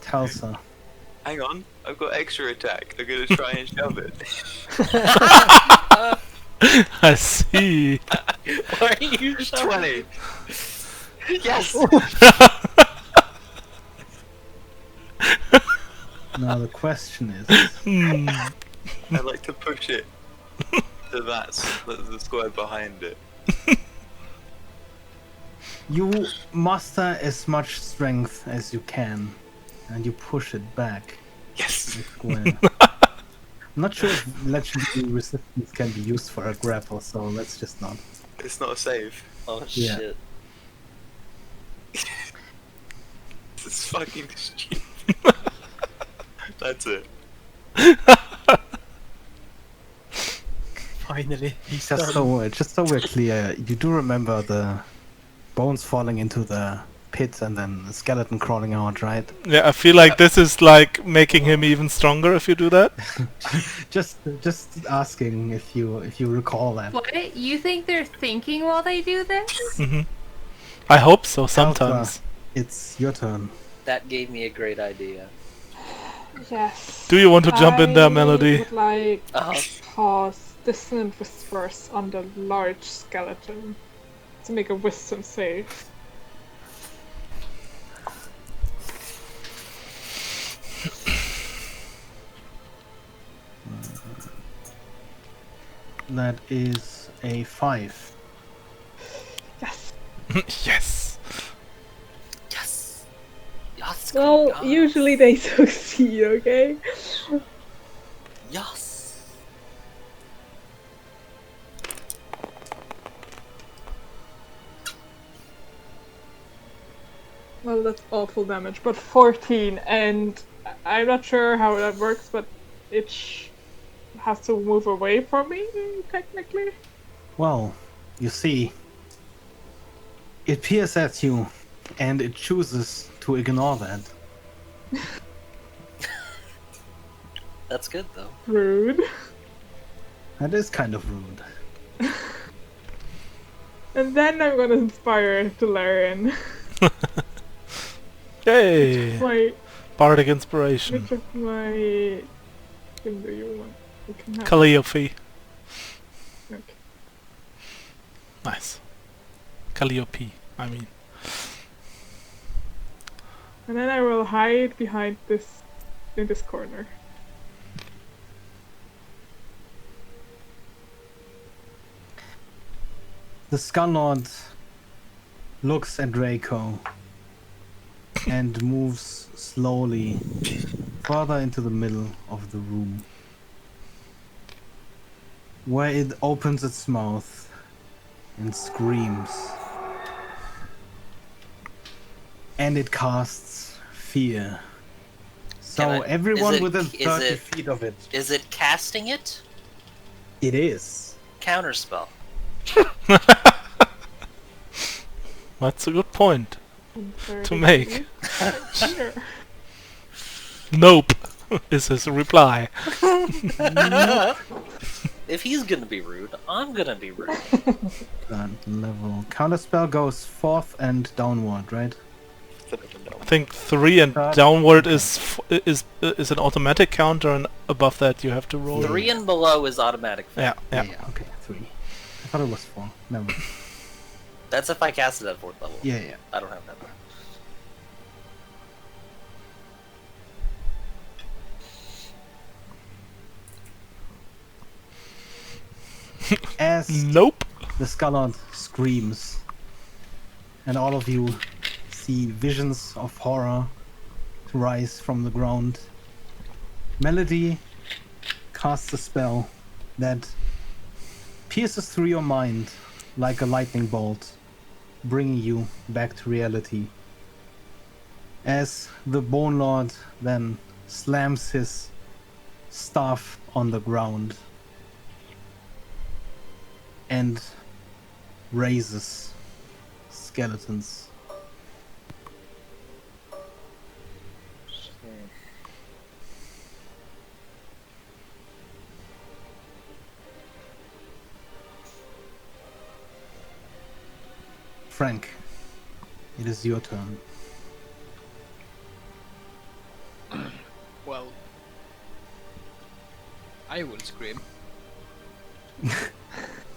Telsa. Hang on, I've got extra attack. I'm gonna try and shove it. I see. Why are you shoving? 20. Yes! Now the question is, Hmm. I like to push it to the square behind it. you muster as much strength as you can, and you push it back Yes! the square. I'm not sure if legendary resistance can be used for a grapple, so let's just not. It's not a save. Oh Yeah. shit. This is fucking stupid. That's it. Finally, he's Just so we're clear, you do remember the bones falling into the pit and then the skeleton crawling out, right? Yeah, I feel like this is like making him even stronger if you do that. Just asking if you recall that. What? You think they're thinking while they do this? Hmm. I hope so sometimes. It's your turn. That gave me a great idea. Yes. Do you want to jump in there, Melody? I would like Uh-huh. cast Dissonant Whispers on the large skeleton to make a wisdom save. That is a 5. Yes. Yes. Yes. Yes. Well, yes. usually they succeed, okay? Yes. Well, that's awful damage, but 14, and I'm not sure how that works, but it has to move away from me, technically. Well, you see, it peers at you, and it chooses to ignore that. That's good though. Rude. That is kind of rude. And then I'm gonna inspire it to Larian. Yay! My, Bardic inspiration. which of my thing do you want? You can have. Calliope. Okay. Nice. Calliope, I mean. And then I will hide behind this, in this corner. The Skull Lord looks at Draco and moves slowly further into the middle of the room, where it opens its mouth and screams. And it casts fear. So I- everyone is it- within is 30 it- feet of it. Is it casting it? It is. Counterspell. That's a good point. In To 30 make. feet. Sure. Nope, is his reply. If he's gonna be rude, I'm gonna be rude. Third level. Counterspell goes fourth and downward, right? I think 3 and Third. downward is an automatic counter, and above that you have to roll. 3 and below is automatic. Yeah, yeah. Okay, 3. I thought it was 4. Never mind. That's if I cast it at 4th level. Yeah. I don't have that. As Nope. the Scallard screams, and all of you see visions of horror rise from the ground, Melody casts a spell that pierces through your mind like a lightning bolt, bringing you back to reality. As the Bone Lord then slams his staff on the ground and raises skeletons. Frank, it is your turn. Well, I will scream.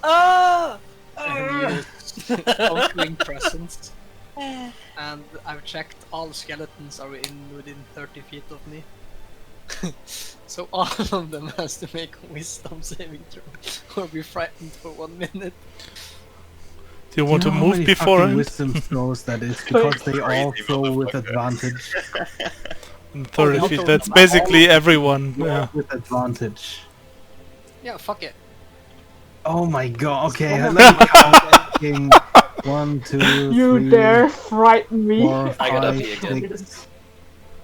Ah! And use Conquering Presence. And I've checked all skeletons are within 30 feet of me. So all of them has to make a wisdom saving throw or be frightened for 1 minute. Do you want to know how move many before fucking it? wisdom throws that is? Because they all Crazy throw with motherfucker. advantage. In 30 Oh, feet, also that's all- basically everyone. Yeah. With advantage. Yeah, fuck it. Oh my god, okay, Some of let me them- count everything. 1, 2, You 3, dare frighten me. 4, I gotta 5, be again. 6,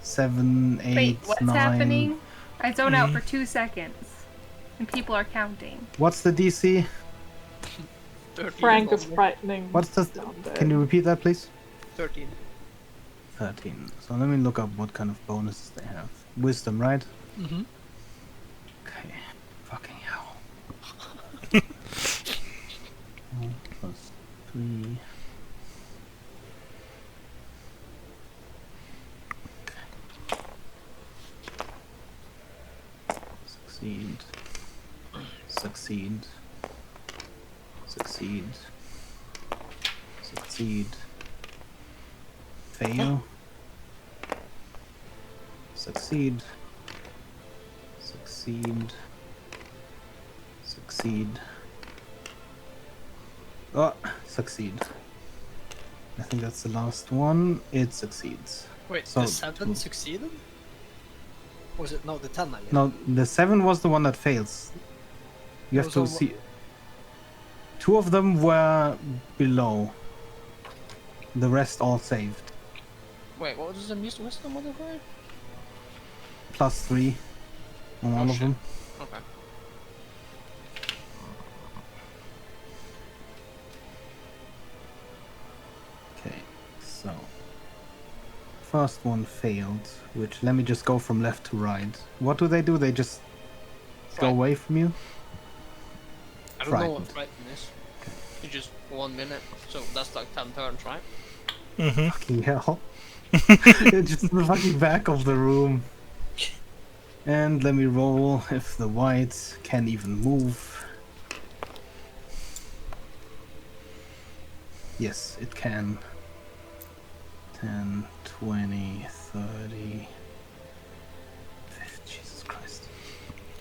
7, 8, Wait, what's 9. happening? I zone out Mhm. for 2 seconds. And people are counting. What's the DC? 13 Frank is only. frightening. What's the... down there. Can you repeat that, please? 13. 13. So let me look up what kind of bonuses they have. Wisdom, right? Mm-hmm. Okay. Fucking hell. 1 plus 3. Succeed. Succeed. Succeed. Succeed. Fail. Succeed. Succeed. Succeed. Oh, succeed. I think that's the last one. It succeeds. Wait, So, the 7 two. succeeded? Was it no the 10 again? No, the 7 was the one that fails. You have to So see. 2 of them were below. The rest all saved. Wait, what was the wisdom modifier? +3 on all of shit. them. Okay. Okay, so. First one failed, which let me just go from left to right. What do? They just go Frightened. away from you? I don't know what Frightened. frightened is. It's just 1 minute, so that's like 10 turns, right? Mm-hmm. Fucking hell. It's just in the fucking back of the room. And let me roll if the white can even move. Yes, it can. 10, 20, 30. Jesus Christ.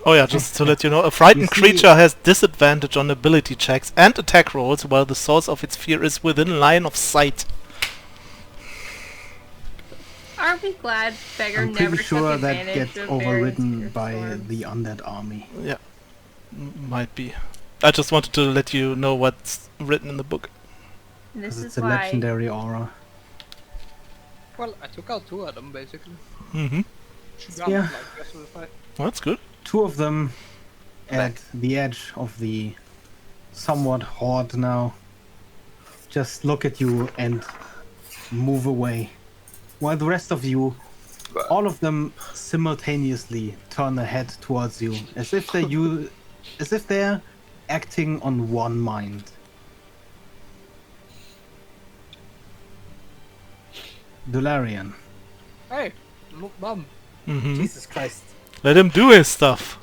Oh yeah, just to let you know, a frightened You see- creature has disadvantage on ability checks and attack rolls while the source of its fear is within line of sight. Aren't we glad Beggar I'm never pretty sure took that advantage gets of overridden Baron's by storms? the undead army. Yeah, might be. I just wanted to let you know what's written in the book. And this Because is it's a why legendary aura. Well, I took out 2 of them basically. Mm-hmm. She got Yeah. like rest of the fight. Well, that's good. 2 of them at the edge of the somewhat horde now just look at you and move away, while the rest of you, all of them simultaneously turn their head towards you, as if they're acting on one mind. Dularian. Hey, look dumb. Hmm. Jesus Christ. Let him do his stuff.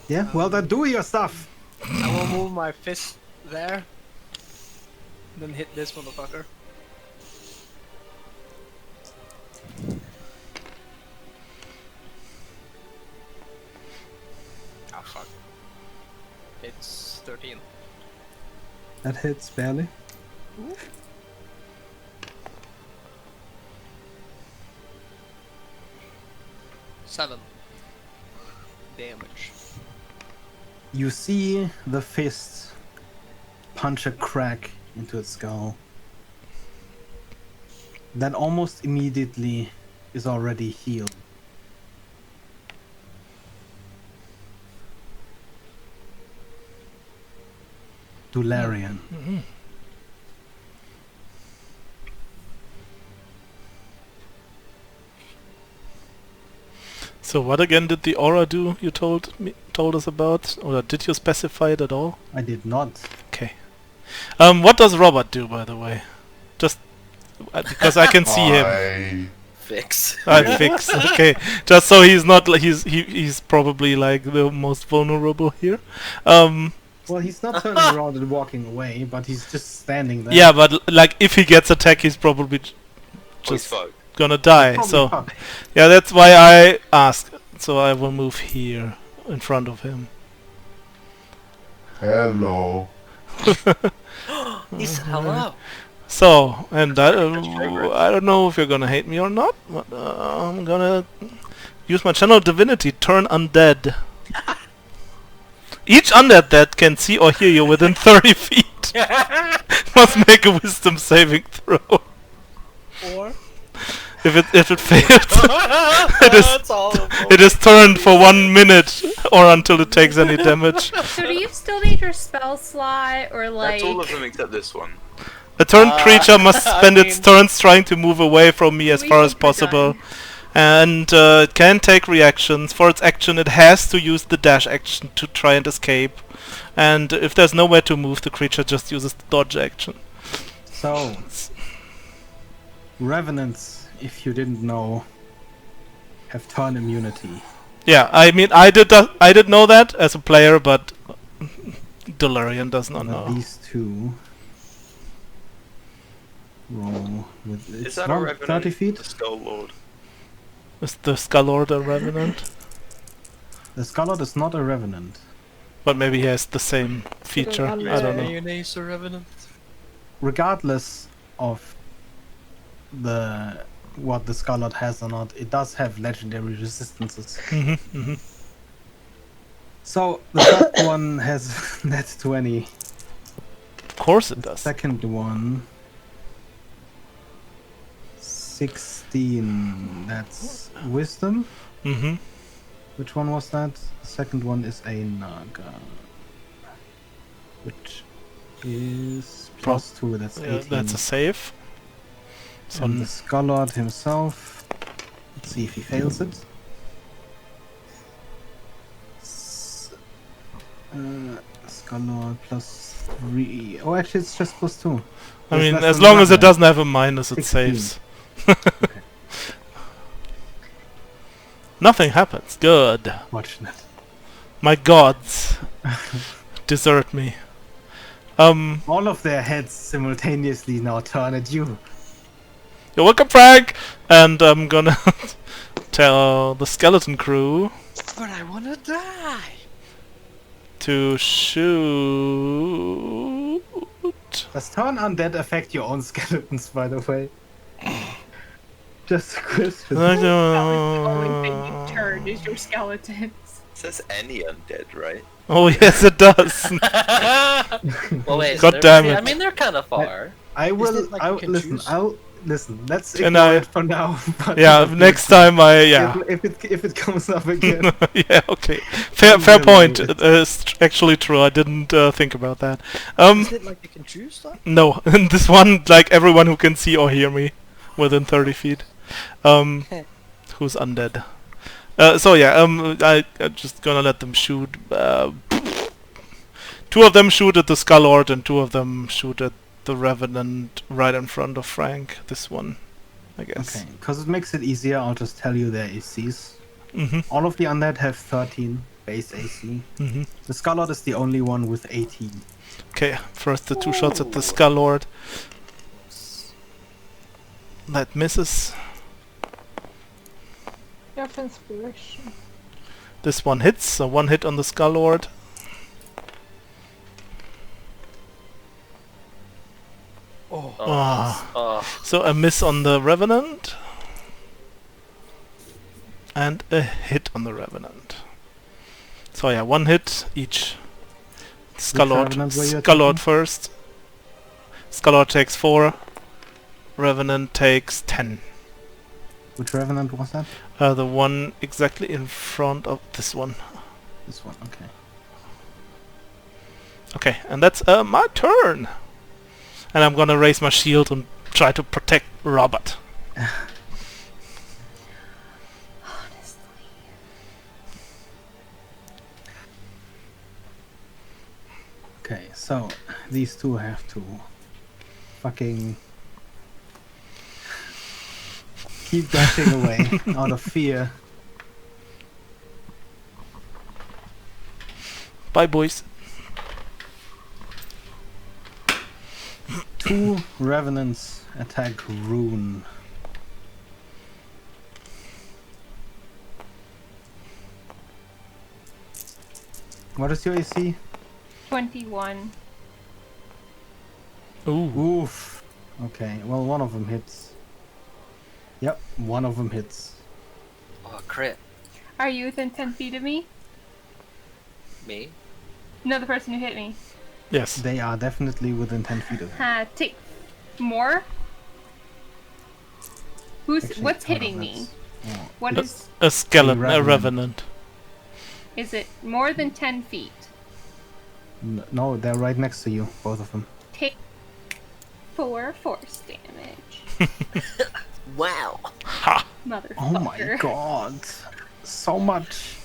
Yeah, well then do your stuff. I will move my fist there. Then hit this motherfucker. Ah, fuck. It's 13. That hits barely. Seven damage. You see the fist punch a crack into its skull. That almost immediately is already healed. Dularian. So what again did the aura do? You told us about, or did you specify it at all? I did not. Okay. What does Robert do, by the way? Just because I can see him. Fix. I fix. Okay, just so he's not like he's probably like the most vulnerable here. Well, he's not turning around and walking away, but he's just standing there. Yeah, but like if he gets attacked, he's probably just fucked. gonna die. Probably So fucked. yeah, that's why I asked. So I will move here in front of him. Hello. He said hello. So, and I favorite. don't know if you're gonna hate me or not, but I'm gonna use my channel divinity, turn undead. Each undead that can see or hear you within 30 feet must make a wisdom saving throw. Or If it fails, That's all. it is turned for 1 minute or until it takes any damage. So do you still need your spell slot, or like? That's all of them except this one. A turned creature must I spend its mean- turns trying to move away from me as We far as think we're possible. done. And it can take reactions. For its action, it has to use the dash action to try and escape. And if there's nowhere to move, the creature just uses the dodge action. So, Revenants, if you didn't know, have turn immunity. Yeah, I mean, I did know that as a player, but Delirian does not But know. these two roll with Is it's that a not revenant? 30 feet. The Skull Lord. Is the Skullord a Revenant? The Scarlet is not a Revenant. But maybe he has the same feature. I don't know. Mayonnaise or Revenant? Regardless of what the Scarlet has or not, it does have legendary resistances. So the first one has net 20. Of course it does. Second one 16. That's wisdom. Mm-hmm. Which one was that? The second one is a Naga. Which is plus 2, that's 18. Yeah, that's a save. So And the Skullord himself. Let's see if he fails it. Skullord plus 3. Oh, actually, it's just plus 2. I It's mean, less as than long as it Naga. doesn't have a minus, it 16. saves. Nothing happens. Good. Fortunate. My gods desert me. All of their heads simultaneously now turn at you. You're welcome, Frank! And I'm gonna tell the skeleton crew But I wanna die! to shoot. Does turn undead affect your own skeletons, by the way? Just a question. That was the only thing you turned is your skeletons. It says any undead, right? Oh yes, it does. Well, wait. God they're- damn I it. mean, they're kind of far. I will. it like I you will can listen. choose? I'll listen. Let's Can ignore I- it for now. but Yeah, but next later. time yeah. If it comes up again. Yeah, okay. Fair Then we'll point. know it. It's actually true. I didn't think about that. Is it like you can choose that? No, in this one, like everyone who can see or hear me within 30 feet, who's undead. So yeah, I'm just gonna let them shoot. Two of them shoot at the Skull Lord, and two of them shoot at the Revenant right in front of Frank. This one, I guess. Okay, because it makes it easier, I'll just tell you their ACs. Mhm. All of the undead have 13 base AC. Mhm. The Skull Lord is the only one with 18. Okay, first the two shots at the Skull Lord. That misses. You have inspiration. This one hits, so one hit on the Skull Lord. Oh, Ah. So a miss on the Revenant. And a hit on the Revenant. So yeah, one hit each. Skull Lord Revenant were you Skull-Lord attacking? first. Skull-Lord takes 4. Revenant takes 10. Which Revenant was that? The one exactly in front of this one. This one, okay. Okay, and that's my turn. And I'm gonna raise my shield and try to protect Robert. Okay, so these two have to fucking keep dashing away out of fear. Bye, boys. Two Revenants attack Rune. What is your AC? 21. Ooh. Oof. Okay, well, one of them hits. Yep, one of them hits. Oh, crit. Are you within 10 feet of me? Me? No, the person who hit me. Yes. They are definitely within 10 feet of him. Take more. Actually, What's hold on, hitting me? that's- oh, What is? A skeleton, a Revenant. Revenant. Is it more than 10 feet? No, they're right next to you, both of them. Take 4 force damage. Wow. Ha! Motherfucker. Oh my god. So much.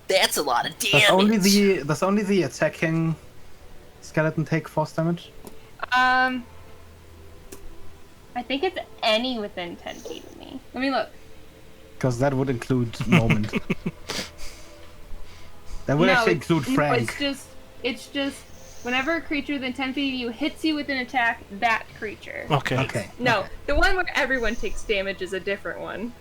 That's a lot of Does only damage. the attacking skeleton take force damage? I think it's any within 10 feet of me. Let me look. Because that would include Moment. That would actually include no, Frank. it's just whenever a creature within 10 feet of you hits you with an attack, that creature. Okay. Okay. No, okay. the one where everyone takes damage is a different one.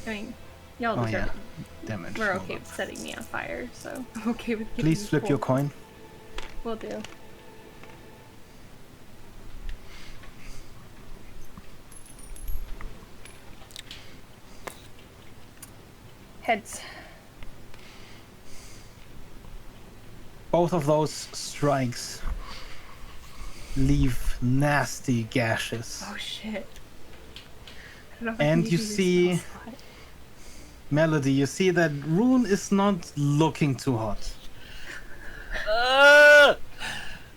I mean, y'all Oh deserve yeah. it. Damage. We're Hold okay up. with setting me on fire, so I'm okay with giving Please you flip your 4. coin. Will do. Heads. Both of those strikes leave nasty gashes. Oh shit. I don't know if I And can you use your see- spell slot. Melody, you see that Rune is not looking too hot.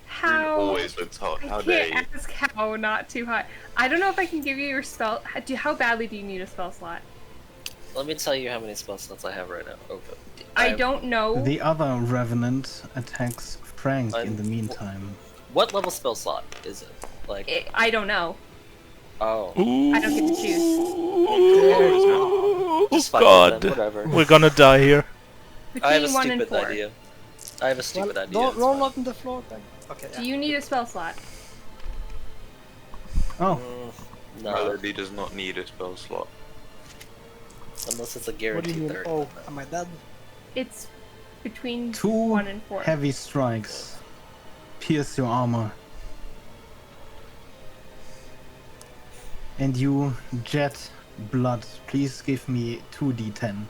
How? Always looks hot. I How dare can't you? ask how not too hot. I don't know if I can give you your spell. How badly do you need a spell slot? Let me tell you how many spell slots I have right now open. I have- don't know. The other Revenant attacks Frank I'm- in the meantime. What level spell slot is it? Like, I don't know. oh. Ooh. I don't get to choose. Oh Just fuck it god. then, whatever. We're gonna die here. I have a Between 1 and stupid 4. idea. I have a stupid idea. roll, it's roll fine. up on the floor then. Okay. Do you need a spell slot? Oh, No, Melody does not need a spell slot. unless it's a What do you guaranteed mean? third. Oh, am I dead? It's between two 1 and 4. heavy strikes pierce your armor. And you jet blood. Please give me 2d10.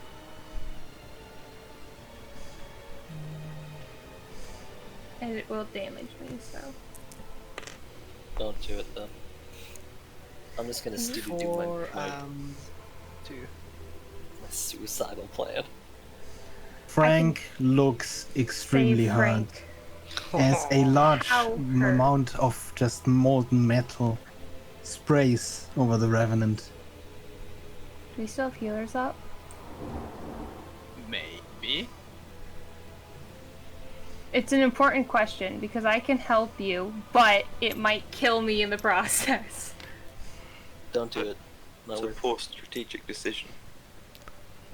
it will damage me, so. Don't do it then. I'm just gonna do 4 my and 2. suicidal plan. Frank looks extremely Save hurt. Frank. As a large How hurt. amount of just molten metal sprays over the Revenant. Do we still have healers up? Maybe. It's an important question because I can help you, but it might kill me in the process. Don't do it. No It's a worries. poor strategic decision.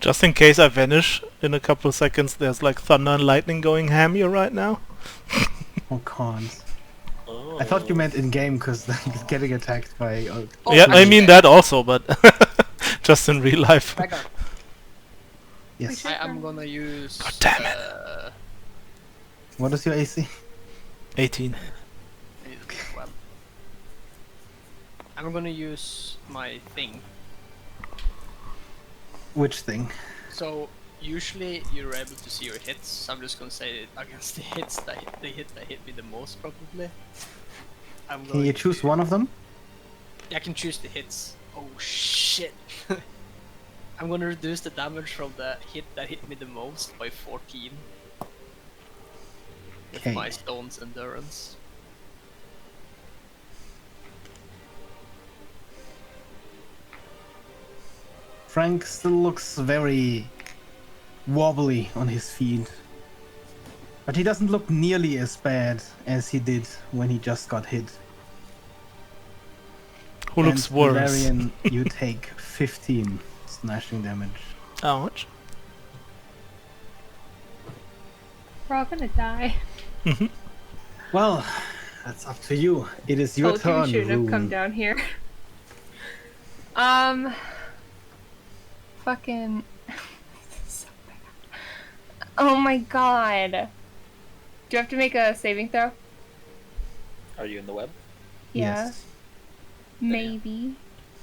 Just in case I vanish in a couple of seconds, there's like thunder and lightning going ham here right now. Oh, cons. Oh. I thought you meant in game because getting attacked by. Yeah, I mean that also, but just in real life. Ragnar, Yes. I am gonna use. God damn it. What is your AC? 18. Well, I'm gonna use my thing. Which thing? So usually you're able to see your hits. So I'm just gonna say it against the hits that hit me the most probably. I'm Can you choose one of them? I can choose the hits. Oh shit! I'm gonna reduce the damage from the hit that hit me the most by 14. With Okay. my stone's endurance. Frank still looks very wobbly on his feet. But he doesn't look nearly as bad as he did when he just got hit. Who looks And worse? Valerian, you take 15 slashing damage. Ouch. We're all gonna die. Well, that's up to you. It is your Told you we turn, shouldn't have come Rune. down here. Fucking. So bad. Oh my god. Do you have to make a saving throw? Are you in the web? Yeah. Yes. Maybe.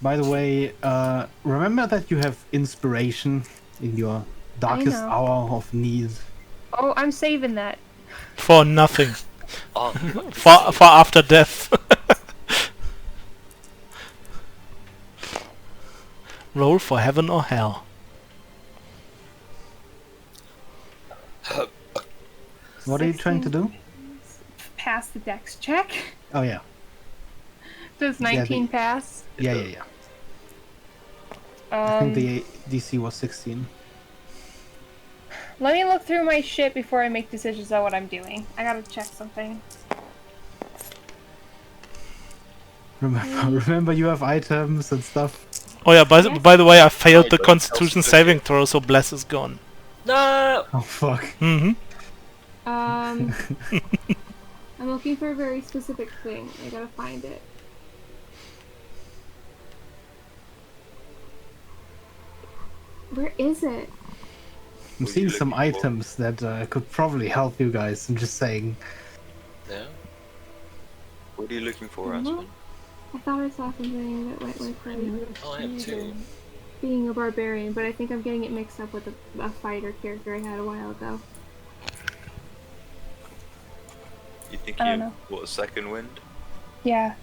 By the way, remember that you have inspiration in your darkest know. hour of need. Oh, I'm saving that. For nothing. Oh, For after death. Roll for heaven or hell. What are you trying to do? Pass the dex check. Oh yeah. Does Yeah, 19 pass? Yeah. I think Um, the DC was 16. let me look through my shit before I make decisions on what I'm doing. I gotta check something. Remember you have items and stuff. Oh yeah, by the way, I failed the don't Constitution tell saving throw, so Bless is gone. no! Oh fuck. Mm-hmm. I'm looking for a very specific thing. I gotta find it. Where is it? I'm What are seeing you some looking for? items that could probably help you guys. I'm just saying. Yeah. What are you looking for, Mhm. Aspen? I thought I saw something that went with Oh, I have 2. being a barbarian, but I think I'm getting it mixed up with a fighter character I had a while ago. You think I don't you know. what a second wind? Yeah,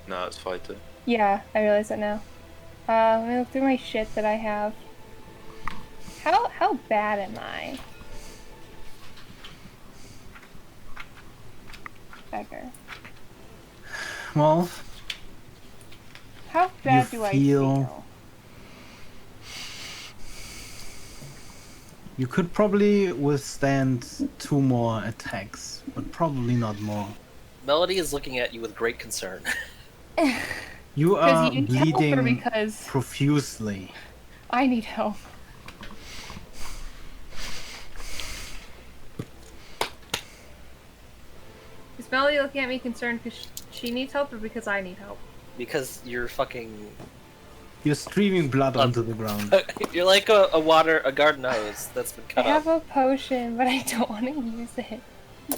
No, it's fighter. yeah, I realize that now. Let me look through my shit that I have. How bad am I? Beggar. Well, How bad do I feel- feel? you could probably withstand 2 more attacks, but probably not more. Melody is looking at you with great concern. You are Because you need help or bleeding because profusely. I need help. Is Melody looking at me concerned because she needs help or because I need help? Because you're fucking... You're streaming blood onto the ground. You're like a garden hose that's been I cut have up. a potion, but I don't want to use it.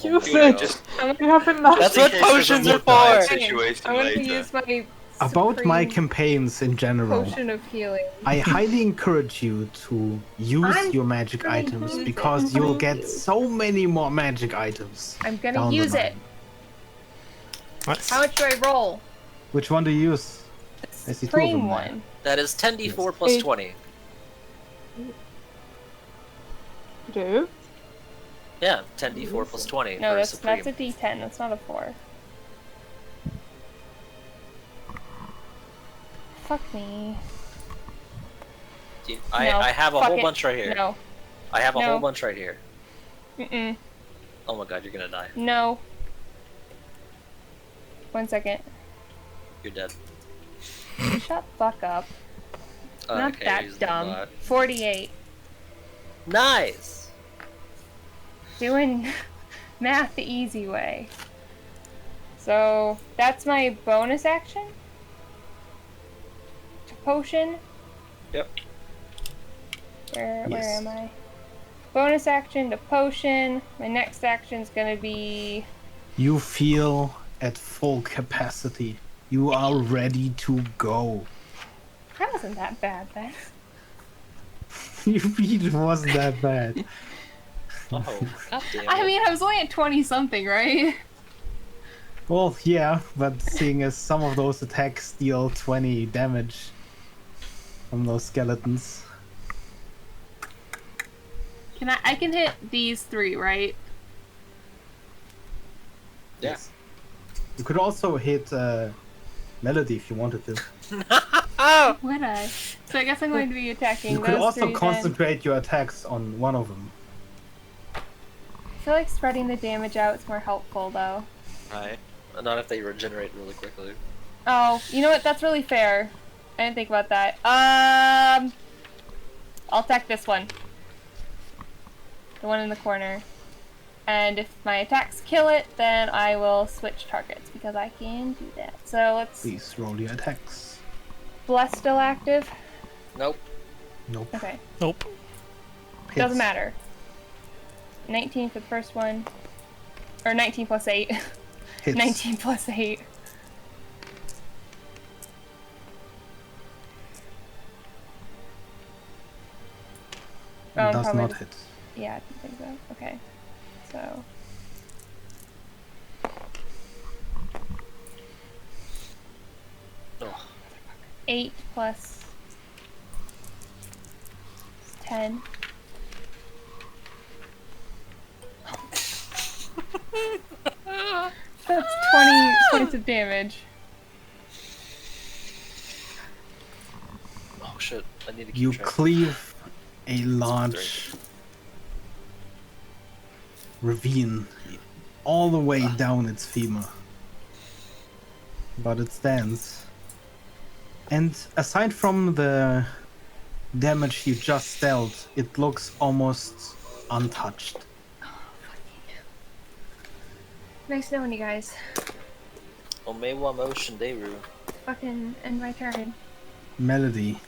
Use Yeah, it. just You have enough. That's in what case there's a potions more are dire for! Situation I want to later. use my About my supreme campaigns in general, potion of healing. I highly encourage you to use I'm your magic gonna items use it. because you'll Thank get you. so many more magic items. I'm gonna down the use it. line. Nice. How much do I roll? Which one do you use? The I see two of supreme them there. one. That is 10d4 Yes. plus Eight. 20. Do? Yeah, 10d4 plus 20 No, for that's supreme. a D10. That's not a 4. Fuck me. I No, have a fuck whole it. bunch right here. No. I have a No. whole bunch right here. Mm-mm. Oh my god, you're gonna die. No. 1 second. You're dead. Shut the fuck up. Not Okay, that use the dumb. bot. 48. Nice! Doing math the easy way. So that's my bonus action? To potion? Yep. Where Yes. am I? Bonus action to potion. My next action's gonna be You feel at full capacity. You are ready to go. that wasn't that bad then. You mean it wasn't that bad. Oh, god damn it. I mean I was only at 20 something, right? Well, yeah, but seeing as some of those attacks deal 20 damage from those skeletons. I can hit these 3, right? Yeah. Yes. You could also hit Melody if you wanted to. Would I? So I guess I'm going to be attacking You could those also 3 then. concentrate your attacks on one of them. I feel like spreading the damage out is more helpful though. Hi. Not if they regenerate really quickly. Oh, you know what? That's really fair. I didn't think about that. I'll attack this one. The one in the corner. And if my attacks kill it, then I will switch targets because I can do that. So let's... Please roll your attacks. Bless still active? Nope. Nope. Okay. Nope. Doesn't Hits. matter. 19 for the first one. Or 19 plus 8. Hits. 19 plus 8. Does probably not just- hit. Yeah, I didn't think so. Okay. So... Oh. 8 plus 10. That's 20 points of damage. Oh shit, I need to keep You track. cleave a large ravine all the way down its femur. But it stands. And aside from the damage you just dealt, it looks almost untouched. Nice knowing you guys. Omewa Motion Deru. Fucking end my turn. Melody,